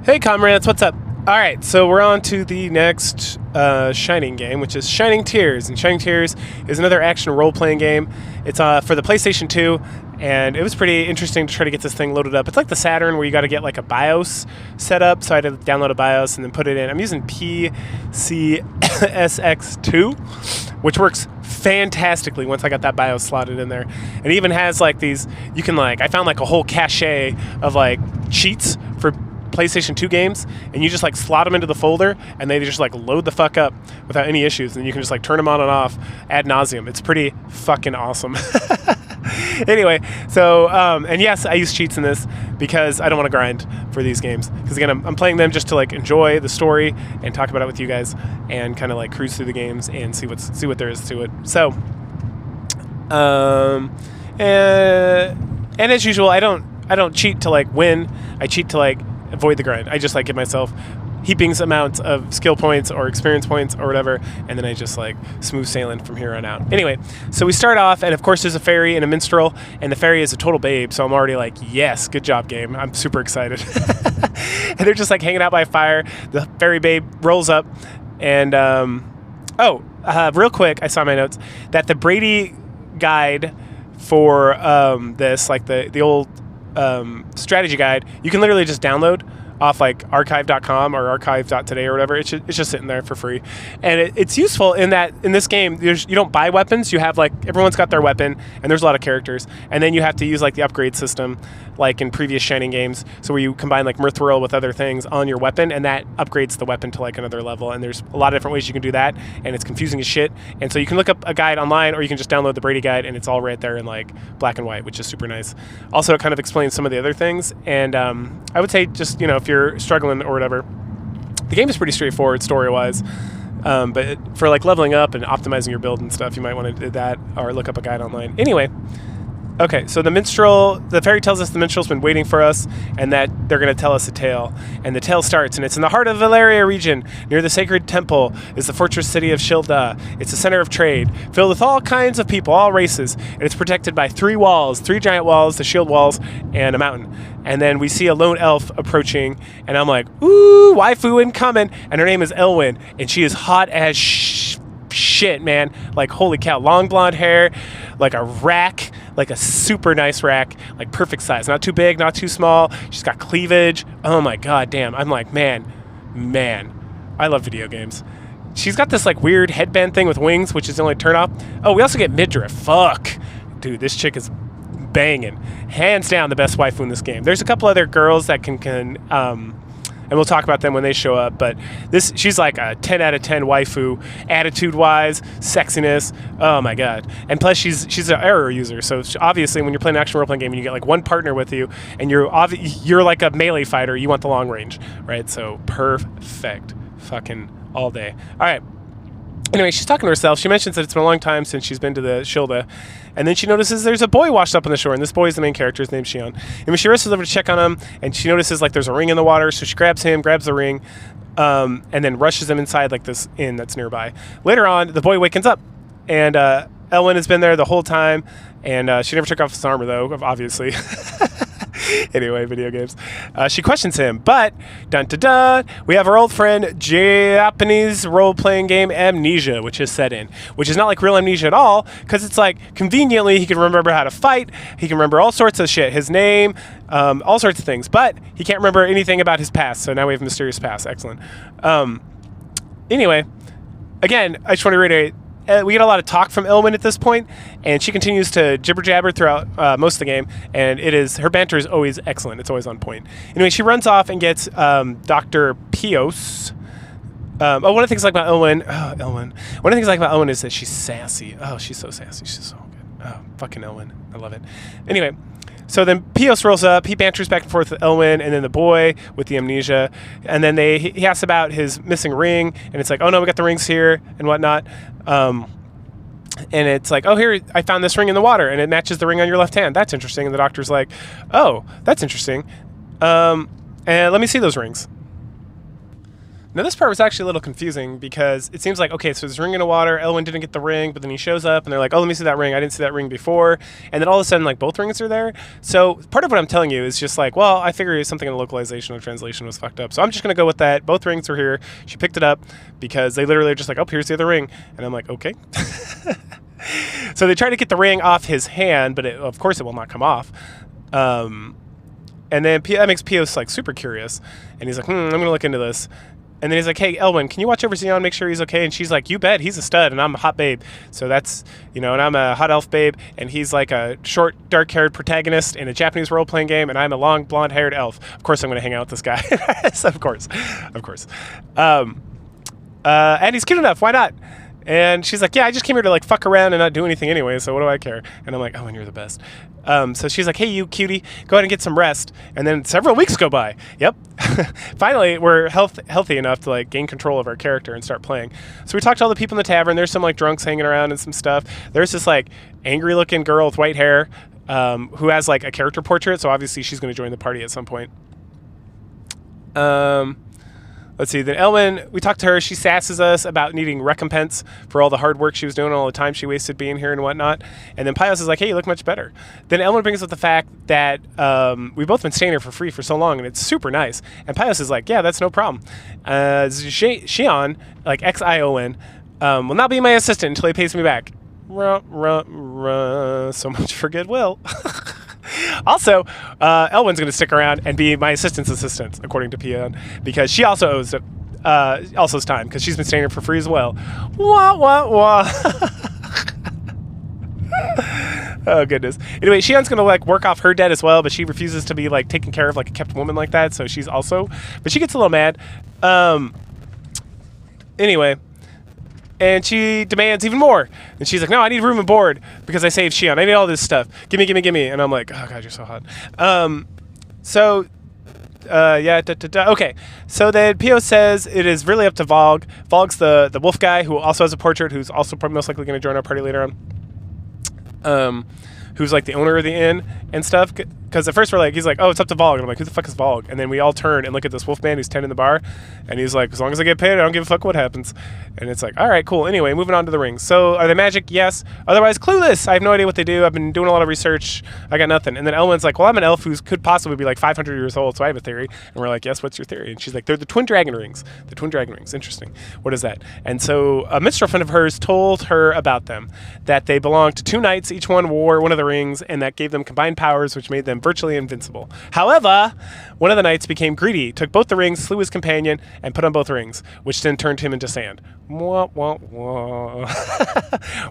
Hey comrades, what's up? Alright, so we're on to the next Shining game, which is Shining Tears. And Shining Tears is another action role-playing game. It's for the PlayStation 2, and it was pretty interesting to try to get this thing loaded up. It's like the Saturn, where you got to get like a BIOS set up, so I had to download a BIOS and then put it in. I'm using PCSX2, which works fantastically once I got that BIOS slotted in there. It even has like these, you can like, I found like a whole cache of like cheats for PlayStation 2 games, and you just like slot them into the folder and they just like load the fuck up without any issues, and you can just like turn them on and off ad nauseum. It's pretty fucking awesome. Anyway, so and yes, I use cheats in this because I don't want to grind for these games, because again, I'm playing them just to like enjoy the story and talk about it with you guys and kind of like cruise through the games and see what there is to it. So and as usual, I don't cheat to like win. I cheat to like avoid the grind. I just like give myself heaping amounts of skill points or experience points or whatever, and then I just like smooth sailing from here on out. Anyway, so we start off, and of course there's a fairy and a minstrel, and the fairy is a total babe, so I'm already like, yes, good job, game. I'm super excited. And they're just like hanging out by a fire. The fairy babe rolls up, and real quick, I saw in my notes that the Brady guide for this, like the old strategy guide, you can literally just download off like archive.com or archive.today or whatever. It's just sitting there for free, and it's useful in that in this game you don't buy weapons. You have like, everyone's got their weapon, and there's a lot of characters, and then you have to use like the upgrade system like in previous Shining games, so where you combine like Mirthrill with other things on your weapon, and that upgrades the weapon to like another level. And there's a lot of different ways you can do that, and it's confusing as shit. And so you can look up a guide online, or you can just download the Brady guide, and it's all right there in like black and white, which is super nice. Also, it kind of explains some of the other things, and I would say, just, you know, if you're struggling or whatever, the game is pretty straightforward story-wise. But for like leveling up and optimizing your build and stuff, you might want to do that or look up a guide online. Anyway, okay, so the fairy tells us the minstrel's been waiting for us, and that they're going to tell us a tale. And the tale starts, and it's in the heart of the Valeria region, near the sacred temple, is the fortress city of Shilda. It's a center of trade, filled with all kinds of people, all races, and it's protected by three giant walls, the shield walls, and a mountain. And then we see a lone elf approaching, and I'm like, ooh, waifu incoming, and her name is Elwyn, and she is hot as shit, man. Like, holy cow, long blonde hair, like a rack, like a super nice rack, like perfect size, not too big, not too small. She's got cleavage. Oh my god damn. I'm like, man, I love video games. She's got this like weird headband thing with wings, which is the only turn off. Oh, we also get midriff. Fuck, dude, this chick is banging, hands down the best waifu in this game. There's a couple other girls that can and we'll talk about them when they show up, but she's like a 10 out of 10 waifu, attitude-wise, sexiness, oh my god. And plus she's an arrow user, so obviously when you're playing an action role-playing game and you get like one partner with you, and you're like a melee fighter, you want the long range, right? So perfect, fucking all day. All right. Anyway, she's talking to herself. She mentions that it's been a long time since she's been to the Shilda, and then she notices there's a boy washed up on the shore, and this boy is the main character. His name's Shion. And when she races over to check on him, and she notices like there's a ring in the water, so she grabs the ring, and then rushes him inside like this inn that's nearby. Later on, the boy wakens up, and Elwyn has been there the whole time, and she never took off his armor though, obviously. Anyway, video games. She questions him, but dun dun dun, we have our old friend Japanese role-playing game Amnesia, which is set in, which is not like real amnesia at all, because it's like conveniently he can remember how to fight, he can remember all sorts of shit, his name, all sorts of things, but he can't remember anything about his past. So now we have mysterious past. Excellent. Anyway, again, I just want to reiterate, we get a lot of talk from Elwyn at this point, and she continues to jibber-jabber throughout most of the game, and her banter is always excellent. It's always on point. Anyway, she runs off and gets Dr. Pios. One of the things I like about Elwyn, One of the things I like about Elwyn is that she's sassy. Oh, she's so sassy. She's so good. Oh, fucking Elwyn. I love it. Anyway, so then Pios rolls up, he banters back and forth with Elwyn, and then the boy with the amnesia, and then he asks about his missing ring, and it's like, oh no, we got the rings here, and whatnot. And it's like, oh, here, I found this ring in the water, and it matches the ring on your left hand. That's interesting. And the doctor's like, oh, that's interesting. And let me see those rings. Now, this part was actually a little confusing because it seems like, okay, so there's a ring in the water. Elwyn didn't get the ring, but then he shows up and they're like, oh, let me see that ring. I didn't see that ring before. And then all of a sudden, like, both rings are there. So part of what I'm telling you is just like, well, I figured something in the localization or translation was fucked up. So I'm just going to go with that. Both rings were here. She picked it up because they literally are just like, oh, here's the other ring. And I'm like, okay. So they try to get the ring off his hand, but of course it will not come off. And then that makes Pio like super curious. And he's like, I'm going to look into this. And then he's like, hey, Elwyn, can you watch over Xeon, make sure he's okay? And she's like, you bet, he's a stud, and I'm a hot babe. So that's, and I'm a hot elf babe, and he's like a short, dark-haired protagonist in a Japanese role-playing game, and I'm a long, blonde-haired elf. Of course I'm going to hang out with this guy. Of course. And he's cute enough, why not? And she's like, yeah, I just came here to like fuck around and not do anything anyway, so what do I care? And I'm like, oh, and you're the best. So she's like, hey, you cutie, go ahead and get some rest. And then several weeks go by. Yep. Finally, we're healthy enough to like gain control of our character and start playing. So we talked to all the people in the tavern. There's some like drunks hanging around and some stuff. There's this like angry looking girl with white hair who has like a character portrait. So obviously she's going to join the party at some point. Let's see, then Elwyn, we talked to her. She sasses us about needing recompense for all the hard work she was doing, all the time she wasted being here and whatnot. And then Pios is like, hey, you look much better. Then Elwyn brings up the fact that we've both been staying here for free for so long, and it's super nice. And Pios is like, yeah, that's no problem. Xion, like Xion, will not be my assistant until he pays me back. So much for goodwill. Also, Elwyn's going to stick around and be my assistant's assistant, according to Pion, because she also owes Elsa's time, because she's been staying here for free as well. Wah, wah, wah. Oh, goodness. Anyway, Shion's going to, like, work off her debt as well, but she refuses to be, like, taken care of like a kept woman like that, so she's also... But she gets a little mad. Anyway... And she demands even more. And she's like, no, I need room and board because I saved Xion. I need all this stuff. Gimme, gimme, gimme. And I'm like, oh, God, you're so hot. Okay. So then Pio says it is really up to Vogue. Vogue's the wolf guy who also has a portrait, who's also most likely going to join our party later on. Who's like the owner of the inn and stuff. Because at first we're like, he's like, oh, it's up to Vogue. And I'm like, who the fuck is Vogue? And then we all turn and look at this wolf man who's tending the bar. And he's like, as long as I get paid, I don't give a fuck what happens. And it's like, all right, cool. Anyway, moving on to the rings. So are they magic? Yes. Otherwise, clueless. I have no idea what they do. I've been doing a lot of research. I got nothing. And then Elwyn's like, well, I'm an elf who could possibly be like 500 years old, so I have a theory. And we're like, yes, what's your theory? And she's like, they're the twin dragon rings. The twin dragon rings. Interesting. What is that? And so a minstrel friend of hers told her about them, that they belonged to two knights. Each one wore one of the rings, and that gave them combined powers, which made them virtually invincible. However, one of the knights became greedy, took both the rings, slew his companion, and put on both rings, which then turned him into sand. Wah, wah, wah.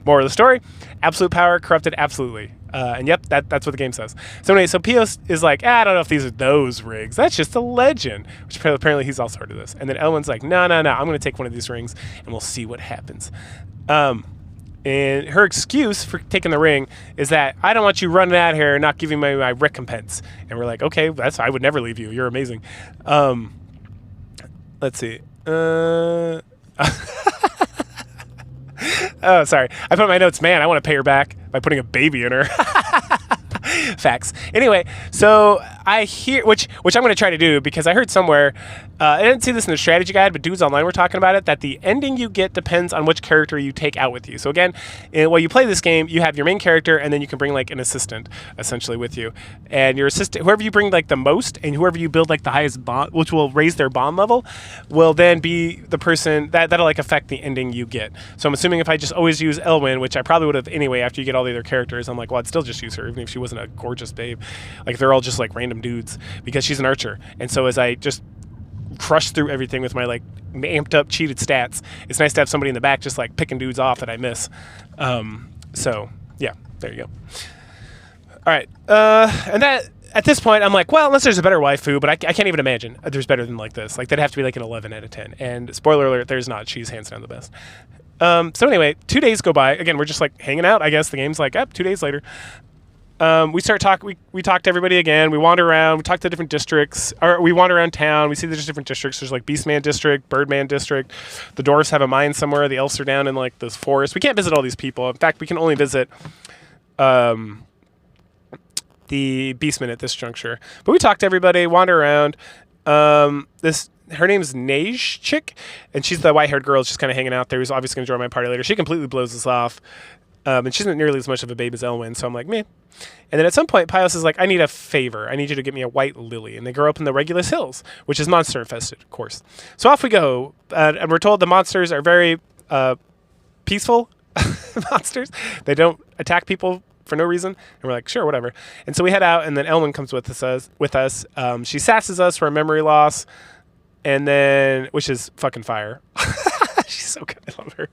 More of the story, absolute power corrupted absolutely. And yep, that's what the game says. So anyway, so Pios is like, I don't know if these are those rings. That's just a legend, which apparently he's also heard of this. And then Elwyn's like, no, I'm going to take one of these rings, and we'll see what happens. And her excuse for taking the ring is that I don't want you running out here and not giving me my recompense. And we're like, okay, I would never leave you. You're amazing. Let's see. Oh, sorry. I put in my notes, man, I want to pay her back by putting a baby in her. Facts. Anyway, so I hear, which I'm going to try to do, because I heard somewhere, I didn't see this in the strategy guide, but dudes online were talking about it, that the ending you get depends on which character you take out with you. So again, while you play this game, you have your main character, and then you can bring like an assistant essentially with you. And your assistant, whoever you bring like the most, and whoever you build like the highest bond, which will raise their bond level, will then be the person that'll like affect the ending you get. So I'm assuming if I just always use Elwyn, which I probably would have anyway after you get all the other characters, I'm like, well, I'd still just use her, even if she wasn't a gorgeous babe. Like, they're all just like random dudes, because she's an archer. And so as I just crush through everything with my like amped up cheated stats, it's nice to have somebody in the back just like picking dudes off that I miss. So yeah, there you go. All right, and that at this point I'm like, well, unless there's a better waifu, but I can't even imagine there's better than like this. Like, that'd have to be like an 11 out of 10, and spoiler alert, there's not. She's hands down the best. So anyway, 2 days go by. Again, we're just like hanging out, I guess. The game's like, 2 days later. We start we talk to everybody again. We wander around. We talk to different districts. Or we wander around town. We see there's different districts. There's like Beastman district, Birdman district. The dwarves have a mine somewhere. The elves are down in like this forest. We can't visit all these people. In fact, we can only visit the Beastmen at this juncture. But we talk to everybody, wander around. This her name's Neige Chick, and she's the white-haired girl. She's kind of hanging out there. Who's obviously going to join my party later. She completely blows us off, and she's not nearly as much of a babe as Elwyn. So I'm like, meh. And then at some point, Pios is like, I need a favor. I need you to get me a white lily. And they grow up in the Regulus Hills, which is monster infested, of course. So off we go, and we're told the monsters are very peaceful monsters. They don't attack people for no reason, and we're like, sure, whatever. And so we head out, and then Elwyn comes with us. She sasses us for a memory loss, and then, which is fucking fire. She's so good. I love her.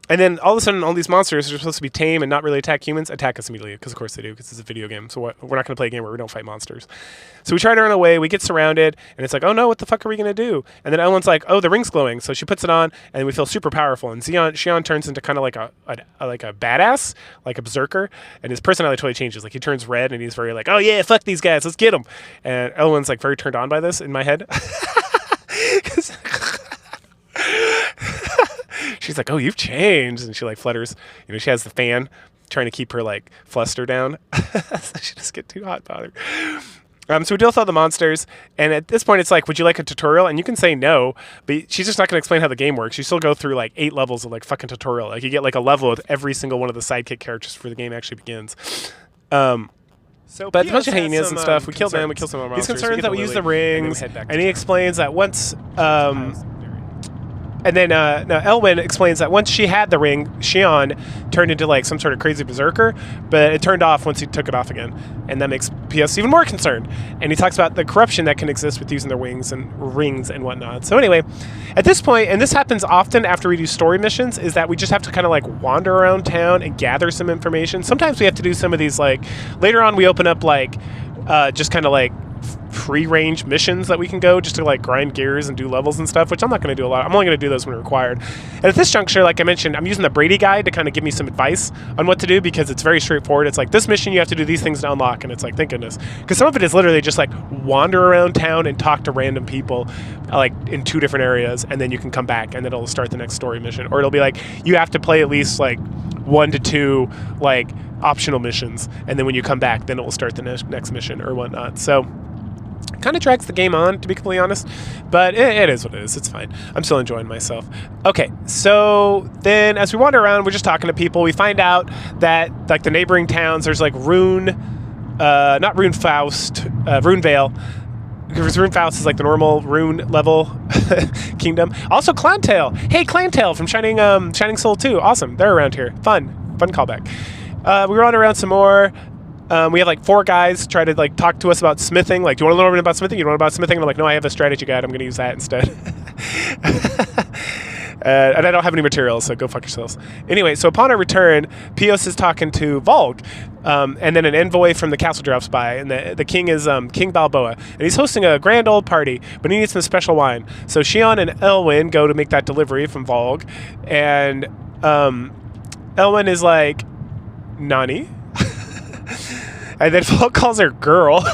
And then all of a sudden, all these monsters are supposed to be tame and not really attack humans, attack us immediately, because of course they do, because it's a video game. So we're not going to play a game where we don't fight monsters. So we try to run away. We get surrounded, and it's like, oh no, what the fuck are we going to do? And then Elwyn's like, oh, the ring's glowing. So she puts it on, and we feel super powerful. And Xion turns into kind of like a badass, like a berserker, and his personality totally changes. Like he turns red, and he's very like, oh yeah, fuck these guys, let's get them. And Elwyn's like very turned on by this in my head. She's like, oh, you've changed. And she like flutters. You know, she has the fan trying to keep her like fluster down. So she doesn't get too hot bothered. So we deal with all the monsters. And at this point, it's like, would you like a tutorial? And you can say no, but she's just not going to explain how the game works. You still go through like 8 levels of like fucking tutorial. Like you get like a level with every single one of the sidekick characters before the game actually begins. But a bunch of hyenas and stuff. We kill them. We kill some of the monsters. He's concerned that we use the rings. And he explains that once... And then Elwyn explains that once she had the ring, Xion turned into like some sort of crazy berserker, but it turned off once he took it off again. And that makes PS even more concerned. And he talks about the corruption that can exist with using their wings and rings and whatnot. So anyway, at this point, and this happens often after we do story missions, is that we just have to kind of like wander around town and gather some information. Sometimes we have to do some of these like, later on we open up like, just kind of like, free-range missions that we can go just to like grind gears and do levels and stuff, which I'm not going to do a lot. I'm only going to do those when required. And at this juncture, like I mentioned, I'm using the Brady guide to kind of give me some advice on what to do because it's very straightforward. It's like, this mission you have to do these things to unlock, and it's like, thank goodness, because some of it is literally just like wander around town and talk to random people like in 2 different areas, and then you can come back and then it'll start the next story mission. Or it'll be like, you have to play at least like 1 to 2 like optional missions, and then when you come back, then it will start the next mission or whatnot. So kind of drags the game on, to be completely honest, but it is what it is. It's fine. I'm still enjoying myself. Okay, so then as we wander around, we're just talking to people. We find out that like the neighboring towns, there's like not Runefaust, Runevale. Because Runefaust is like the normal Rune level kingdom. Also Clantail. Hey, Clantail from Shining Soul 2. Awesome. They're around here. Fun callback. We run around some more. We have like 4 guys try to like talk to us about smithing. Like, do you want to learn about smithing? You don't know about smithing? And I'm like, no, I have a strategy guide. I'm going to use that instead. And I don't have any materials, so go fuck yourselves. Anyway, so upon our return, Pios is talking to Volg, and then an envoy from the castle drops by, and the king is King Balboa, and he's hosting a grand old party, but he needs some special wine. So Xion and Elwyn go to make that delivery from Volg, and Elwyn is like, Nani? And then Volg calls her girl.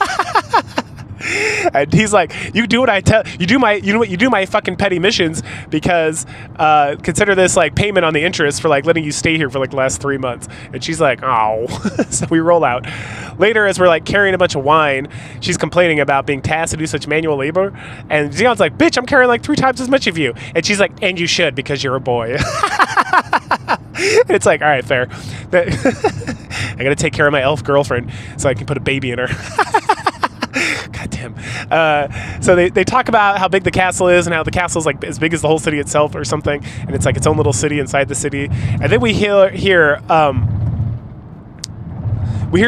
And he's like, you do what I tell you, do my fucking petty missions, because consider this like payment on the interest for like letting you stay here for like the last 3 months. And she's like, oh. So we roll out. Later, as we're like carrying a bunch of wine, she's complaining about being tasked to do such manual labor, and Xion's like, bitch, I'm carrying like 3 times as much of you. And she's like, and you should, because you're a boy. It's like, all right, fair. I gotta take care of my elf girlfriend so I can put a baby in her. God damn. So they talk about how big the castle is and how the castle is like as big as the whole city itself or something, and it's like its own little city inside the city. And then we hear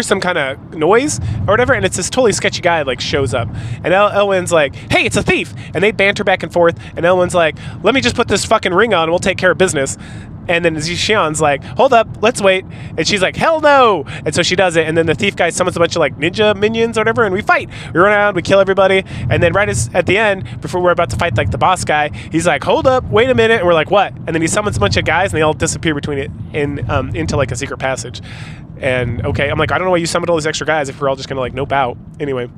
some kind of noise or whatever, and it's this totally sketchy guy like shows up, and Elwyn's like, hey, it's a thief, and they banter back and forth, and Elwyn's like, let me just put this fucking ring on and we'll take care of business. And then Xion's like, hold up, let's wait. And she's like, hell no. And so she does it. And then the thief guy summons a bunch of like ninja minions or whatever, and we fight. We run around, we kill everybody. And then right at the end, before we're about to fight like the boss guy, he's like, hold up, wait a minute. And we're like, what? And then he summons a bunch of guys, and they all disappear between it into like a secret passage. And okay, I'm like, I don't know why you summoned all these extra guys if we're all just gonna like nope out. Anyway.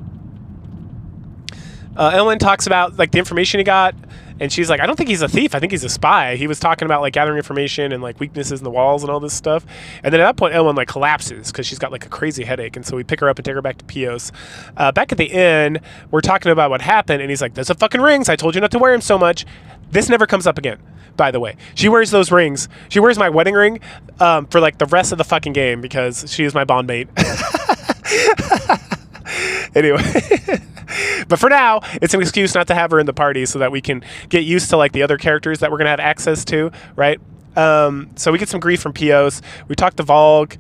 Elwyn talks about like the information he got, and she's like, I don't think he's a thief. I think he's a spy. He was talking about like gathering information and like weaknesses in the walls and all this stuff. And then at that point, Elwyn like collapses because she's got like a crazy headache. And so we pick her up and take her back to Pios. Back at the inn, we're talking about what happened, and he's like, "There's a fucking rings. I told you not to wear them so much." This never comes up again, by the way. She wears those rings. She wears my wedding ring for like the rest of the fucking game because she is my bond mate. Anyway. But for now, it's an excuse not to have her in the party so that we can get used to like the other characters that we're going to have access to, right? So we get some grief from Pios. We talk to Volg.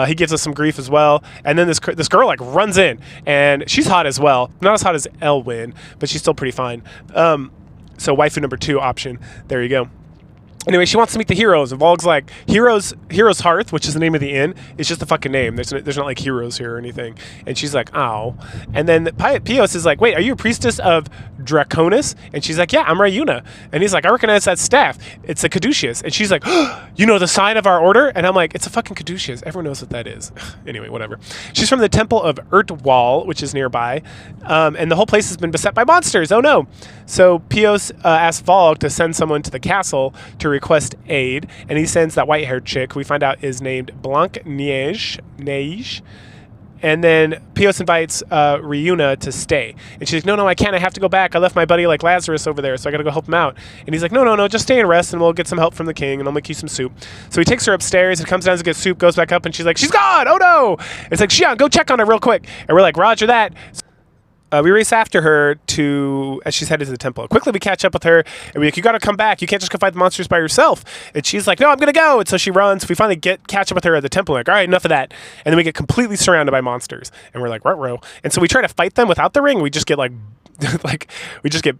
He gives us some grief as well. And then this girl like runs in, and she's hot as well. Not as hot as Elwyn, but she's still pretty fine. So waifu number 2 option. There you go. Anyway, she wants to meet the heroes, and Volg's like, Heroes Hearth, which is the name of the inn, is just a fucking name. There's not like heroes here or anything. And she's like, ow. And then Pios is like, wait, are you a priestess of Draconis? And she's like, yeah, I'm Ryuna. And he's like, I recognize that staff. It's a caduceus. And she's like, oh, you know the sign of our order? And I'm like, it's a fucking caduceus. Everyone knows what that is. Anyway, whatever. She's from the Temple of Urtwall, which is nearby. And the whole place has been beset by monsters. Oh no. So Pios asks Volg to send someone to the castle to request aid, and he sends that white-haired chick, who we find out is named Blanc-Neige. And then Pios invites Ryuna to stay. And she's like, no, I can't. I have to go back. I left my buddy like Lazarus over there, so I got to go help him out. And he's like, no, just stay and rest, and we'll get some help from the king, and I'll make you some soup. So he takes her upstairs, and comes down to get soup, goes back up, and she's like, she's gone! Oh, no! And it's like, Xian, go check on her real quick. And we're like, roger that. We race after her as she's headed to the temple. Quickly, we catch up with her, and we're like, you got to come back. You can't just go fight the monsters by yourself. And she's like, no, I'm going to go. And so she runs. We finally catch up with her at the temple. Like, all right, enough of that. And then we get completely surrounded by monsters. And we're like, ruh-roh. And so we try to fight them without the ring. We just get we just get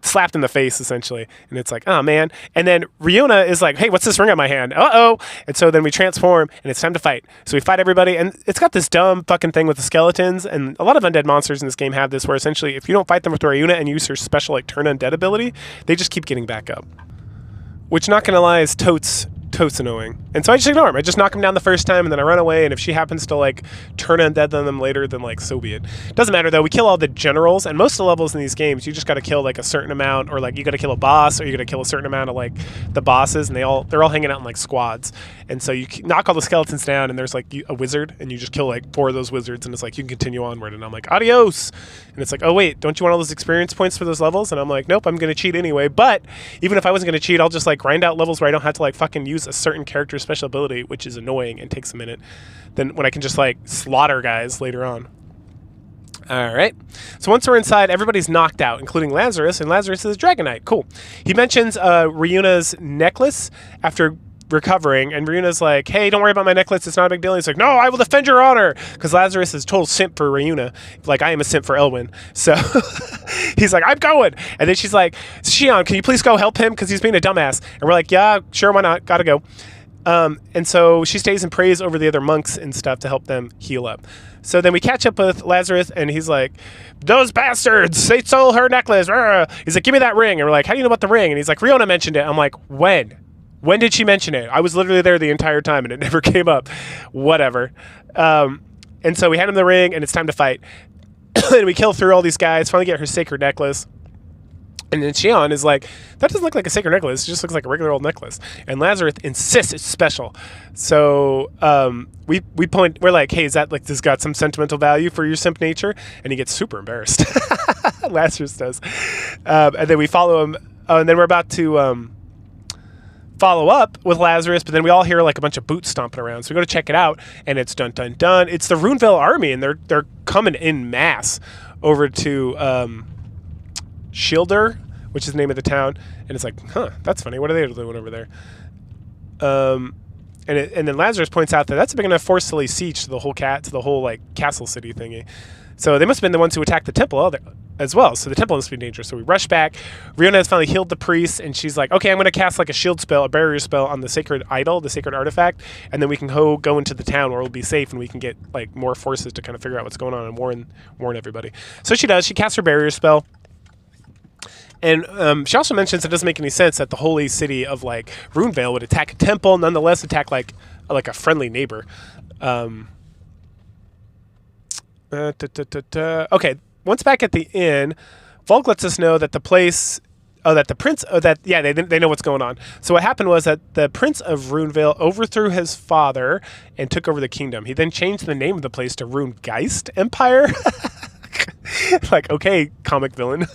slapped in the face, essentially. And it's like, oh, man. And then Ryuna is like, hey, what's this ring on my hand? Uh-oh. And so then we transform, and it's time to fight. So we fight everybody, and it's got this dumb fucking thing with the skeletons, and a lot of undead monsters in this game have this, where essentially if you don't fight them with Ryuna and use her special like turn undead ability, they just keep getting back up. Which, not gonna lie, is totes annoying. And so I just ignore him. I just knock him down the first time, and then I run away, and if she happens to like turn undead on them later, then like so be it. Doesn't matter though. We kill all the generals, and most of the levels in these games, you just got to kill like a certain amount, or like you got to kill a boss, or you got to kill a certain amount of like the bosses, and they're all hanging out in like squads. And so you knock all the skeletons down, and there's like a wizard, and you just kill like 4 of those wizards, and it's like you can continue onward. And I'm like, adios. And it's like, oh wait, don't you want all those experience points for those levels? And I'm like, nope, I'm gonna cheat anyway. But even if I wasn't gonna cheat, I'll just like grind out levels where I don't have to like fucking use a certain character's special ability, which is annoying and takes a minute. Then when I can just like slaughter guys later on. All right. So once we're inside, everybody's knocked out, including Lazarus, and Lazarus is a Dragonite. Cool. He mentions Ryuna's necklace after recovering, and Ryuna's like, hey, don't worry about my necklace, it's not a big deal. He's like, no, I will defend your honor, because Lazarus is total simp for Ryuna, like I am a simp for Elwyn. So he's like, I'm going. And then she's like, Xian, can you please go help him, because he's being a dumbass? And we're like, yeah, sure, why not, gotta go. And so she stays and prays over the other monks and stuff to help them heal up. So then we catch up with Lazarus, and he's like, those bastards, they stole her necklace. He's like, give me that ring. And we're like, how do you know about the ring? And he's like, Ryuna mentioned it. I'm like, when? When did she mention it? I was literally there the entire time, and it never came up. Whatever. And so we hand him the ring, and it's time to fight. And we kill through all these guys, finally get her sacred necklace. And then Xian is like, that doesn't look like a sacred necklace. It just looks like a regular old necklace. And Lazarus insists it's special. So we're like, hey, is that like, this got some sentimental value for your simp nature? And he gets super embarrassed. Lazarus does. And then we follow him. And then we're about to follow up with Lazarus, but then we all hear like a bunch of boots stomping around. So we go to check it out, and it's dun dun dun. It's the Runevale army, and they're coming in mass over to Schilder, which is the name of the town. And it's like, huh, that's funny. What are they doing over there? And then Lazarus points out that that's a big enough force to lay siege to the whole like castle city thingy. So they must have been the ones who attacked the temple as well. So the temple must be dangerous. So we rush back. Ryuna has finally healed the priest, and she's like, okay, I'm going to cast like a shield spell, a barrier spell on the sacred idol, the sacred artifact, and then we can go into the town where we'll be safe, and we can get like more forces to kind of figure out what's going on and warn everybody. So she does. She casts her barrier spell. And she also mentions it doesn't make any sense that the holy city of like Runevale would attack a temple, nonetheless attack like a friendly neighbor. Okay, once back at the inn, Volk lets us know that the place, that the prince, they know what's going on. So what happened was that the prince of Runevale overthrew his father and took over the kingdom. He then changed the name of the place to Runegeist Empire. Like, okay, comic villain.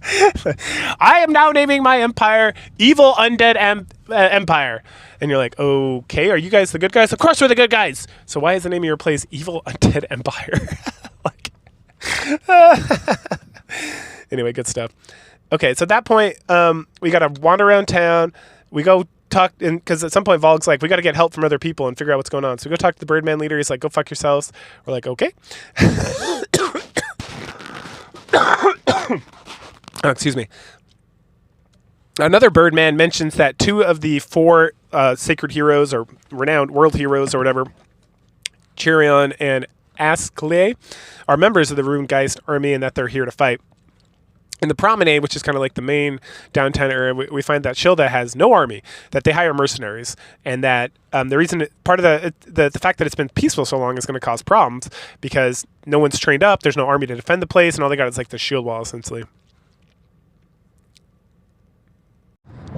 I am now naming my empire Evil Undead Empire. And you're like, okay, are you guys the good guys? Of course we're the good guys. So why is the name of your place Evil Undead Empire? Anyway, good stuff. Okay, so at that point, we got to wander around town. We go talk, because at some point Volg's like, we got to get help from other people and figure out what's going on. So we go talk to the Birdman leader. He's like, go fuck yourselves. We're like, okay. Oh, excuse me. Another Birdman mentions that 2 of the 4 sacred heroes or renowned world heroes or whatever, Chirion and Asclea, are members of the Runegeist army and that they're here to fight. In the promenade, which is kind of like the main downtown area, we find that Shilda has no army, that they hire mercenaries, and that the reason, part of the fact that it's been peaceful so long is going to cause problems because no one's trained up, there's no army to defend the place, and all they got is like the shield wall, essentially.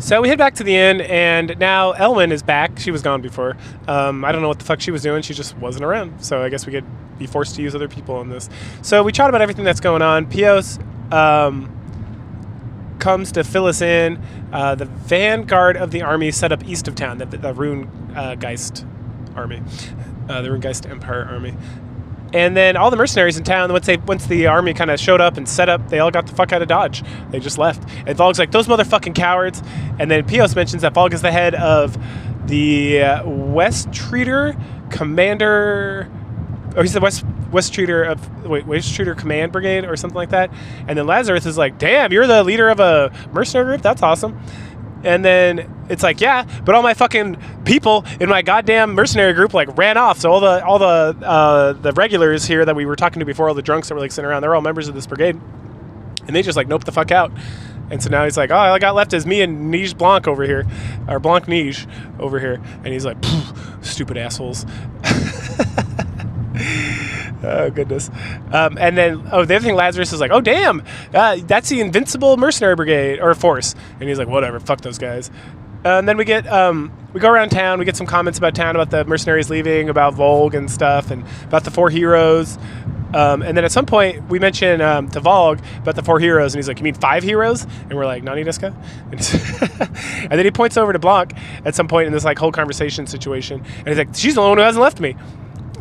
So we head back to the inn, and now Elwyn is back. She was gone before. I don't know what the fuck she was doing. She just wasn't around. So I guess we could be forced to use other people on this. So we chat about everything that's going on. Pios comes to fill us in. The vanguard of the army set up east of town, the Runegeist army, the Runegeist Empire army. And then all the mercenaries in town, once the army kind of showed up and set up, they all got the fuck out of Dodge. They just left. And Volg's like, those motherfucking cowards. And then Pios mentions that Volg is the head of the West Streeter Commander, or he's the West Streeter Command Brigade or something like that. And then Lazarus is like, damn, you're the leader of a mercenary group? That's awesome. And then it's like, yeah, but all my fucking people in my goddamn mercenary group like ran off. So all the regulars here that we were talking to before, all the drunks that were like sitting around, they're all members of this brigade, and they just like nope the fuck out. And so now he's like, oh, all I got left is me and Nige Blanc over here, or Blanc Nige over here, and he's like, stupid assholes. Oh, goodness. And then, the other thing, Lazarus is like, oh, damn, that's the Invincible Mercenary Brigade, or Force. And he's like, whatever, fuck those guys. And then we go around town, we get some comments about town, about the mercenaries leaving, about Volg and stuff, and about the 4 heroes. And then at some point, we mention to Volg about the 4 heroes, and he's like, you mean 5 heroes? And we're like, Nani deska? And then he points over to Blanc at some point in this like whole conversation situation, and he's like, she's the only one who hasn't left me.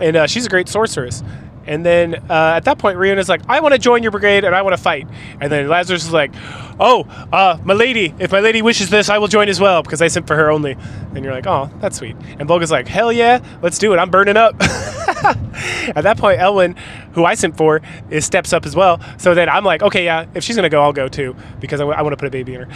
And she's a great sorceress. And then at that point, Rion is like, I want to join your brigade and I want to fight. And then Lazarus is like, oh, my lady, if my lady wishes this, I will join as well because I sent for her only. And you're like, oh, that's sweet. And Volga's like, hell yeah, let's do it. I'm burning up. At that point, Elwyn, who I sent for, steps up as well. So then I'm like, okay, yeah, if she's going to go, I'll go too because I want to put a baby in her.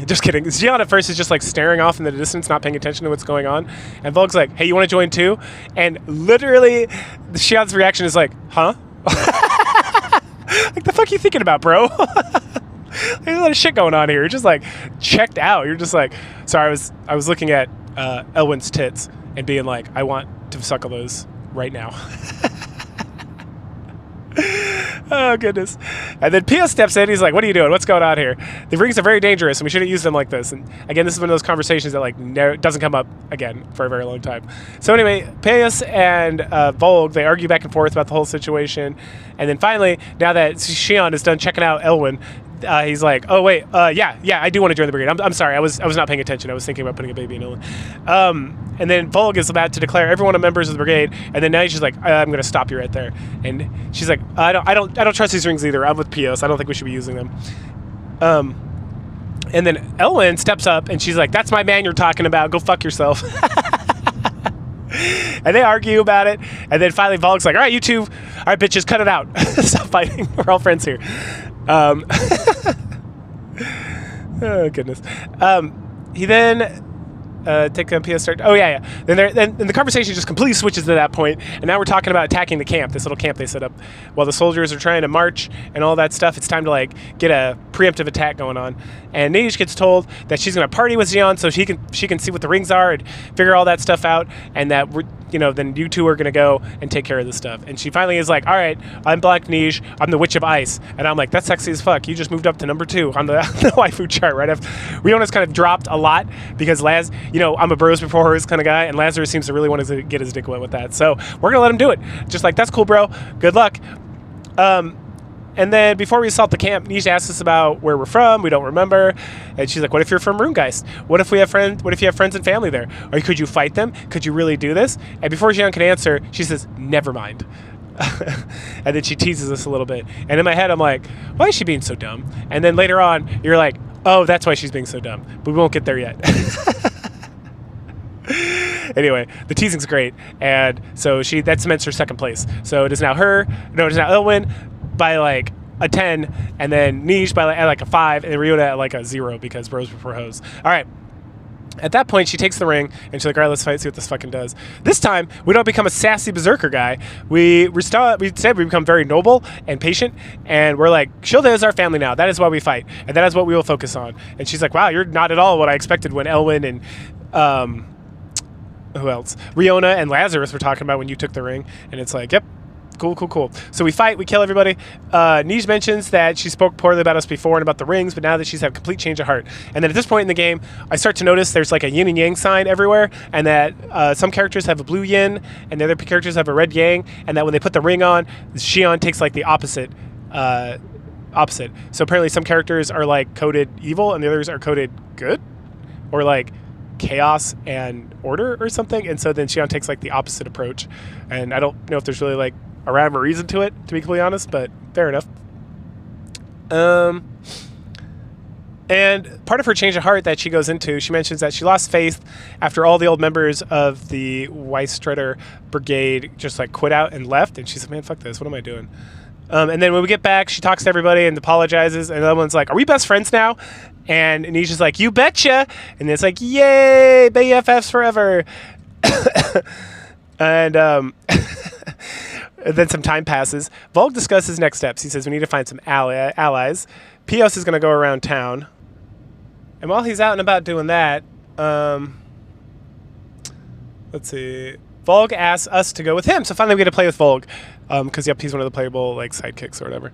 Just kidding. Xion at first is just like staring off in the distance, not paying attention to what's going on. And Volg's like, hey, you want to join too? And literally, Xion's reaction is like, huh? Like, the fuck are you thinking about, bro? There's a lot of shit going on here. You're just like checked out. You're just like, sorry, I was looking at Elwyn's tits and being like, I want to suckle those right now. Oh, goodness. And then Pia steps in. He's like, what are you doing? What's going on here? The rings are very dangerous, and we shouldn't use them like this. And again, this is one of those conversations that like doesn't come up again for a very long time. So anyway, Pius and Volg, they argue back and forth about the whole situation. And then finally, now that Xion is done checking out Elwyn, he's like, oh, wait, yeah, I do want to join the brigade. I'm sorry, I was not paying attention. I was thinking about putting a baby in Elwyn. And then Volg is about to declare everyone a members of the brigade, and then now she's like, I'm going to stop you right there. And she's like, I don't trust these rings either. I'm with Pios. I don't think we should be using them. And then Elwyn steps up, and she's like, that's my man you're talking about. Go fuck yourself. And they argue about it, and then finally Volg's like, all right, you two, all right, bitches, cut it out. Stop fighting. We're all friends here. Oh, goodness. He then take a PS start. Oh, yeah. Then the conversation just completely switches to that point, and now we're talking about attacking the camp, this little camp they set up. While the soldiers are trying to march and all that stuff, it's time to like get a preemptive attack going on. And Nige gets told that she's going to party with Xion so she can see what the rings are and figure all that stuff out, and that then you two are going to go and take care of this stuff. And she finally is like, all right, I'm Black Niche. I'm the Witch of Ice. And I'm like, that's sexy as fuck. You just moved up to number 2 on the waifu chart, right? Riona's kind of dropped a lot because I'm a bros before hers kind of guy, and Lazarus seems to really want to get his dick wet with that. So we're going to let him do it. Just like, that's cool, bro. Good luck. And then before we assault the camp, Niche asks us about where we're from. We don't remember. And she's like, what if you're from Runegeist? What if you have friends and family there? Or could you fight them? Could you really do this? And before Xian can answer, she says, never mind. And then she teases us a little bit. And in my head, I'm like, why is she being so dumb? And then later on, you're like, oh, that's why she's being so dumb. But we won't get there yet. Anyway, the teasing's great. And so that cements her second place. So it is now Elwyn by like a 10, and then Niche by like a 5, and then Riona at like a 0 because bros before hoes. All right. At that point, she takes the ring, and she's like, all right, let's fight, see what this fucking does. This time, we don't become a sassy berserker guy. We said we become very noble and patient, and we're like, Shilda is our family now. That is why we fight, and that is what we will focus on. And she's like, wow, you're not at all what I expected when Elwyn and who else? Riona and Lazarus were talking about when you took the ring. And it's like, yep, cool. So we fight, we kill everybody. Niche mentions that she spoke poorly about us before and about the rings, but now that she's had a complete change of heart. And then at this point in the game, I start to notice there's like a yin and yang sign everywhere, and that some characters have a blue yin, and the other characters have a red yang, and that when they put the ring on, Xion takes like the opposite. So apparently some characters are like coded evil, and the others are coded good, or like chaos and order or something. And so then Xion takes like the opposite approach, and I don't know if there's really like a rhyme or reason to it, to be completely honest, but fair enough. And part of her change of heart that she goes into, she mentions that she lost faith after all the old members of the Weisstrider Brigade just like quit out and left, and she's like, man, fuck this, what am I doing? And then when we get back, she talks to everybody and apologizes, and everyone's like, are we best friends now? And Nisha's like, you betcha. And it's like, yay, BFFs forever. And then some time passes. Volk discusses next steps. He says we need to find some allies. Pios is going to go around town. And while he's out and about doing that, let's see. Volk asks us to go with him. So finally we get to play with Volk. Because, yep, he's one of the playable like sidekicks or whatever.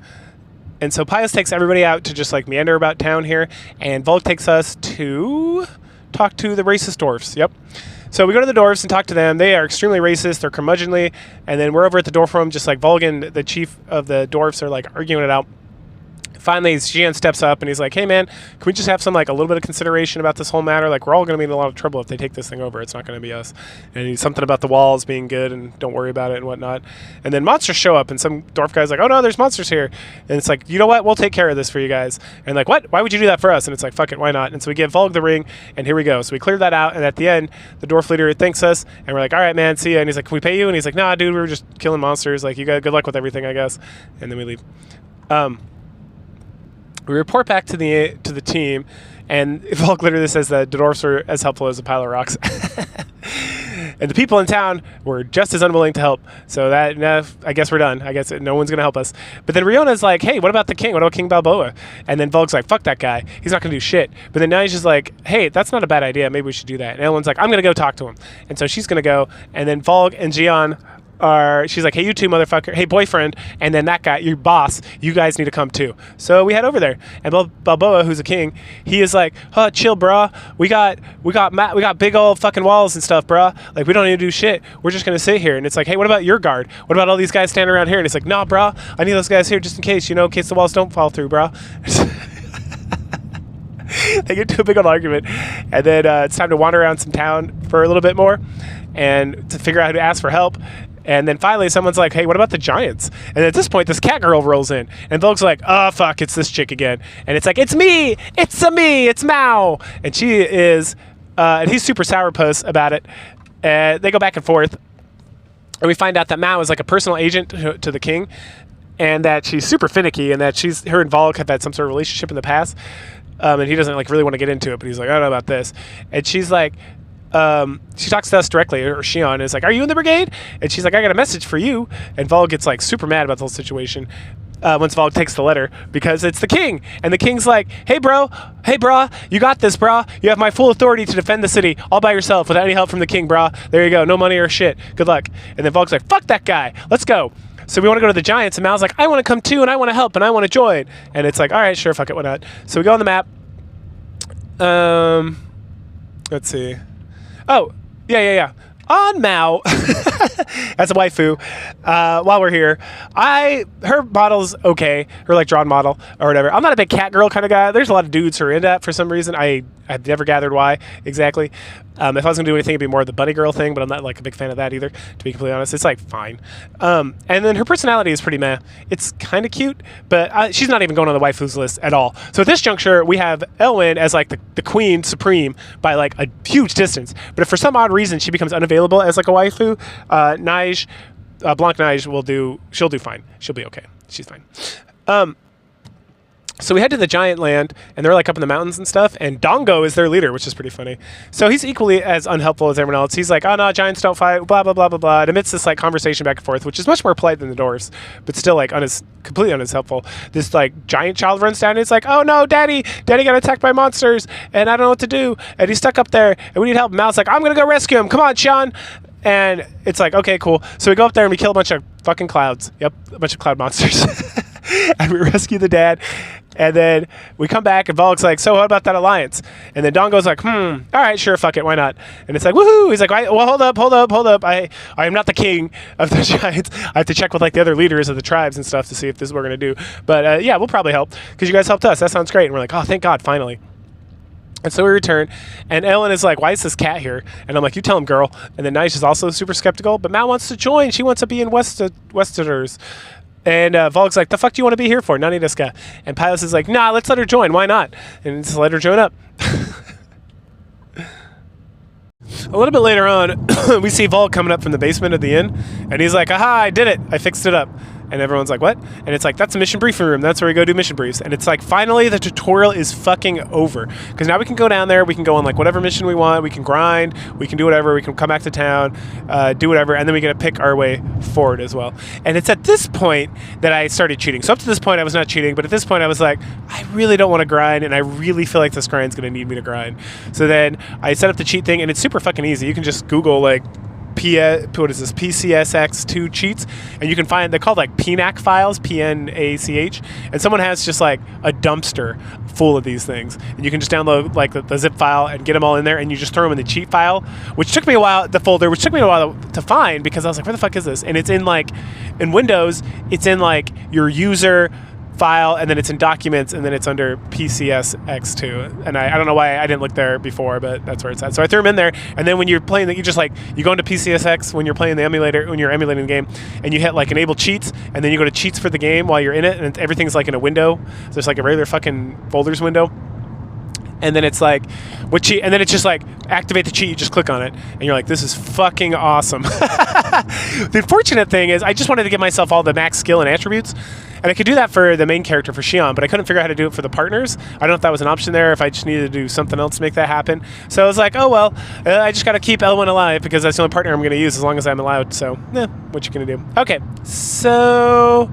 And so Pius takes everybody out to just like meander about town here, and Volk takes us to talk to the racist dwarfs. Yep. So we go to the dwarfs and talk to them. They are extremely racist. They're curmudgeonly. And then we're over at the dwarf room, just like Volgan, the chief of the dwarfs, are like arguing it out. Finally, Xian steps up and he's like, hey man, can we just have some like a little bit of consideration about this whole matter? Like, we're all going to be in a lot of trouble if they take this thing over. It's not going to be us. And he's something about the walls being good and don't worry about it and whatnot. And then monsters show up, and some dwarf guy's like, oh no, there's monsters here. And it's like, you know what? We'll take care of this for you guys. And like, what? Why would you do that for us? And it's like, fuck it, why not? And so we give Volg the ring, and here we go. So we cleared that out, and at the end, the dwarf leader thanks us, and we're like, all right, man, see ya. And he's like, can we pay you? And he's like, nah, dude, we were just killing monsters. Like, you got good luck with everything, I guess. And then we leave. We report back to the team, and Volk literally says that the dwarfs are as helpful as a pile of rocks. And the people in town were just as unwilling to help. So that, I guess we're done. I guess no one's going to help us. But then Riona's like, hey, what about the king? What about King Balboa? And then Volk's like, fuck that guy. He's not going to do shit. But then now he's just like, hey, that's not a bad idea. Maybe we should do that. And Elwyn's like, I'm going to go talk to him. And so she's going to go. And then Volk and Gian she's like, hey, you two motherfucker, hey, boyfriend, and then that guy, your boss, you guys need to come too. So we head over there, and Balboa, who's a king, he is like, huh, chill, brah. We got big old fucking walls and stuff, brah. Like, we don't need to do shit. We're just gonna sit here. And it's like, hey, what about your guard? What about all these guys standing around here? And it's like, nah, brah, I need those guys here just in case, in case the walls don't fall through, brah. They get into a big old argument, and then it's time to wander around some town for a little bit more, and to figure out who to ask for help. And then finally, someone's like, hey, what about the giants? And at this point, this cat girl rolls in. And Volk's like, oh, fuck, it's this chick again. And it's like, it's me. It's Mao. And she is, and he's super sourpuss about it. They go back and forth. And we find out that Mao is like a personal agent to the king. And that she's super finicky. And that her and Volk have had some sort of relationship in the past. And he doesn't like really want to get into it. But he's like, I don't know about this. And she's like, she talks to us directly, or Xion, and is like, are you in the brigade? And she's like, I got a message for you. And Vol gets like super mad about the whole situation. once Volk takes the letter, because it's the king. And the king's like, hey, brah, you got this, brah. You have my full authority to defend the city all by yourself without any help from the king, brah. There you go. No money or shit. Good luck. And then Volk's like, fuck that guy. Let's go. So we want to go to the Giants, and Mal's like, I want to come too, and I want to help, and I want to join. And it's like, all right, sure, fuck it, why not? So we go on the map. Let's see. Oh, yeah. On Mao, as a waifu, while we're here, her model's okay, her like drawn model or whatever. I'm not a big cat girl kind of guy. There's a lot of dudes who are into that for some reason. I've never gathered why exactly. If I was gonna do anything, it'd be more the bunny girl thing, but I'm not like a big fan of that either, to be completely honest. It's like fine. And then her personality is pretty meh. It's kind of cute, but she's not even going on the waifus list at all. So at this juncture, we have Elwyn as like the queen supreme by like a huge distance. But if for some odd reason she becomes unavailable as like a waifu, Blanc Neige she'll do fine. She'll be okay. She's fine. So we head to the giant land, and they're like up in the mountains and stuff, and Dongo is their leader, which is pretty funny. So he's equally as unhelpful as everyone else. He's like, oh no, giants don't fight, blah, blah, blah, blah, blah. And amidst this like conversation back and forth, which is much more polite than the dwarves, but still like completely unhelpful, this like giant child runs down, and it's like, oh no, daddy got attacked by monsters, and I don't know what to do, and he's stuck up there, and we need help. Mal's like, I'm gonna go rescue him, come on, Sean. And it's like, okay, cool. So we go up there and we kill a bunch of fucking clouds. Yep, a bunch of cloud monsters. And we rescue the dad. And then we come back, and Volk's like, so what about that alliance? And then Dongo's like, all right, sure, fuck it, why not? And it's like, woohoo! He's like, well, hold up. I am not the king of the Giants. I have to check with like the other leaders of the tribes and stuff to see if this is what we're going to do. But yeah, we'll probably help, because you guys helped us. That sounds great. And we're like, oh, thank God, finally. And so we return, and Ellen is like, why is this cat here? And I'm like, you tell him, girl. And then Nice is also super skeptical, but Mal wants to join. She wants to be in Westerners. And Volk's like, the fuck do you want to be here for? Nani deska. And Pylos is like, nah, let's let her join. Why not? And just let her join up. A little bit later on, we see Volk coming up from the basement of the inn, and he's like, aha, I did it. I fixed it up. And everyone's like, what? And it's like, that's a mission briefing room. That's where we go do mission briefs. And it's like, finally, the tutorial is fucking over. Because now we can go down there. We can go on like whatever mission we want. We can grind. We can do whatever. We can come back to town, do whatever. And then we get to pick our way forward as well. And it's at this point that I started cheating. So up to this point, I was not cheating. But at this point, I was like, I really don't want to grind. And I really feel like this grind's going to need me to grind. So then I set up the cheat thing. And it's super fucking easy. You can just Google like, PCSX2 cheats, and you can find, they're called like PNAC files, PNACH, and someone has just like a dumpster full of these things, and you can just download like the zip file and get them all in there, and you just throw them in the cheat file, which took me a while to find, because I was like, where the fuck is this? And it's in like, in Windows, it's in like your user file, and then it's in documents, and then it's under PCSX2, and I don't know why I didn't look there before, but that's where it's at. So I threw them in there, and then when you're playing that, you just like, you go into PCSX when you're playing the emulator, when you're emulating the game, and you hit like enable cheats, and then you go to cheats for the game while you're in it, and everything's like in a window. So there's like a regular fucking folders window. And then it's like, what cheat? And then it's just like, activate the cheat, you just click on it. And you're like, this is fucking awesome. The unfortunate thing is, I just wanted to give myself all the max skill and attributes. And I could do that for the main character, for Xion, but I couldn't figure out how to do it for the partners. I don't know if that was an option there, if I just needed to do something else to make that happen. So I was like, oh well, I just got to keep Elwyn alive, because that's the only partner I'm going to use as long as I'm allowed. So, what you going to do? Okay, so...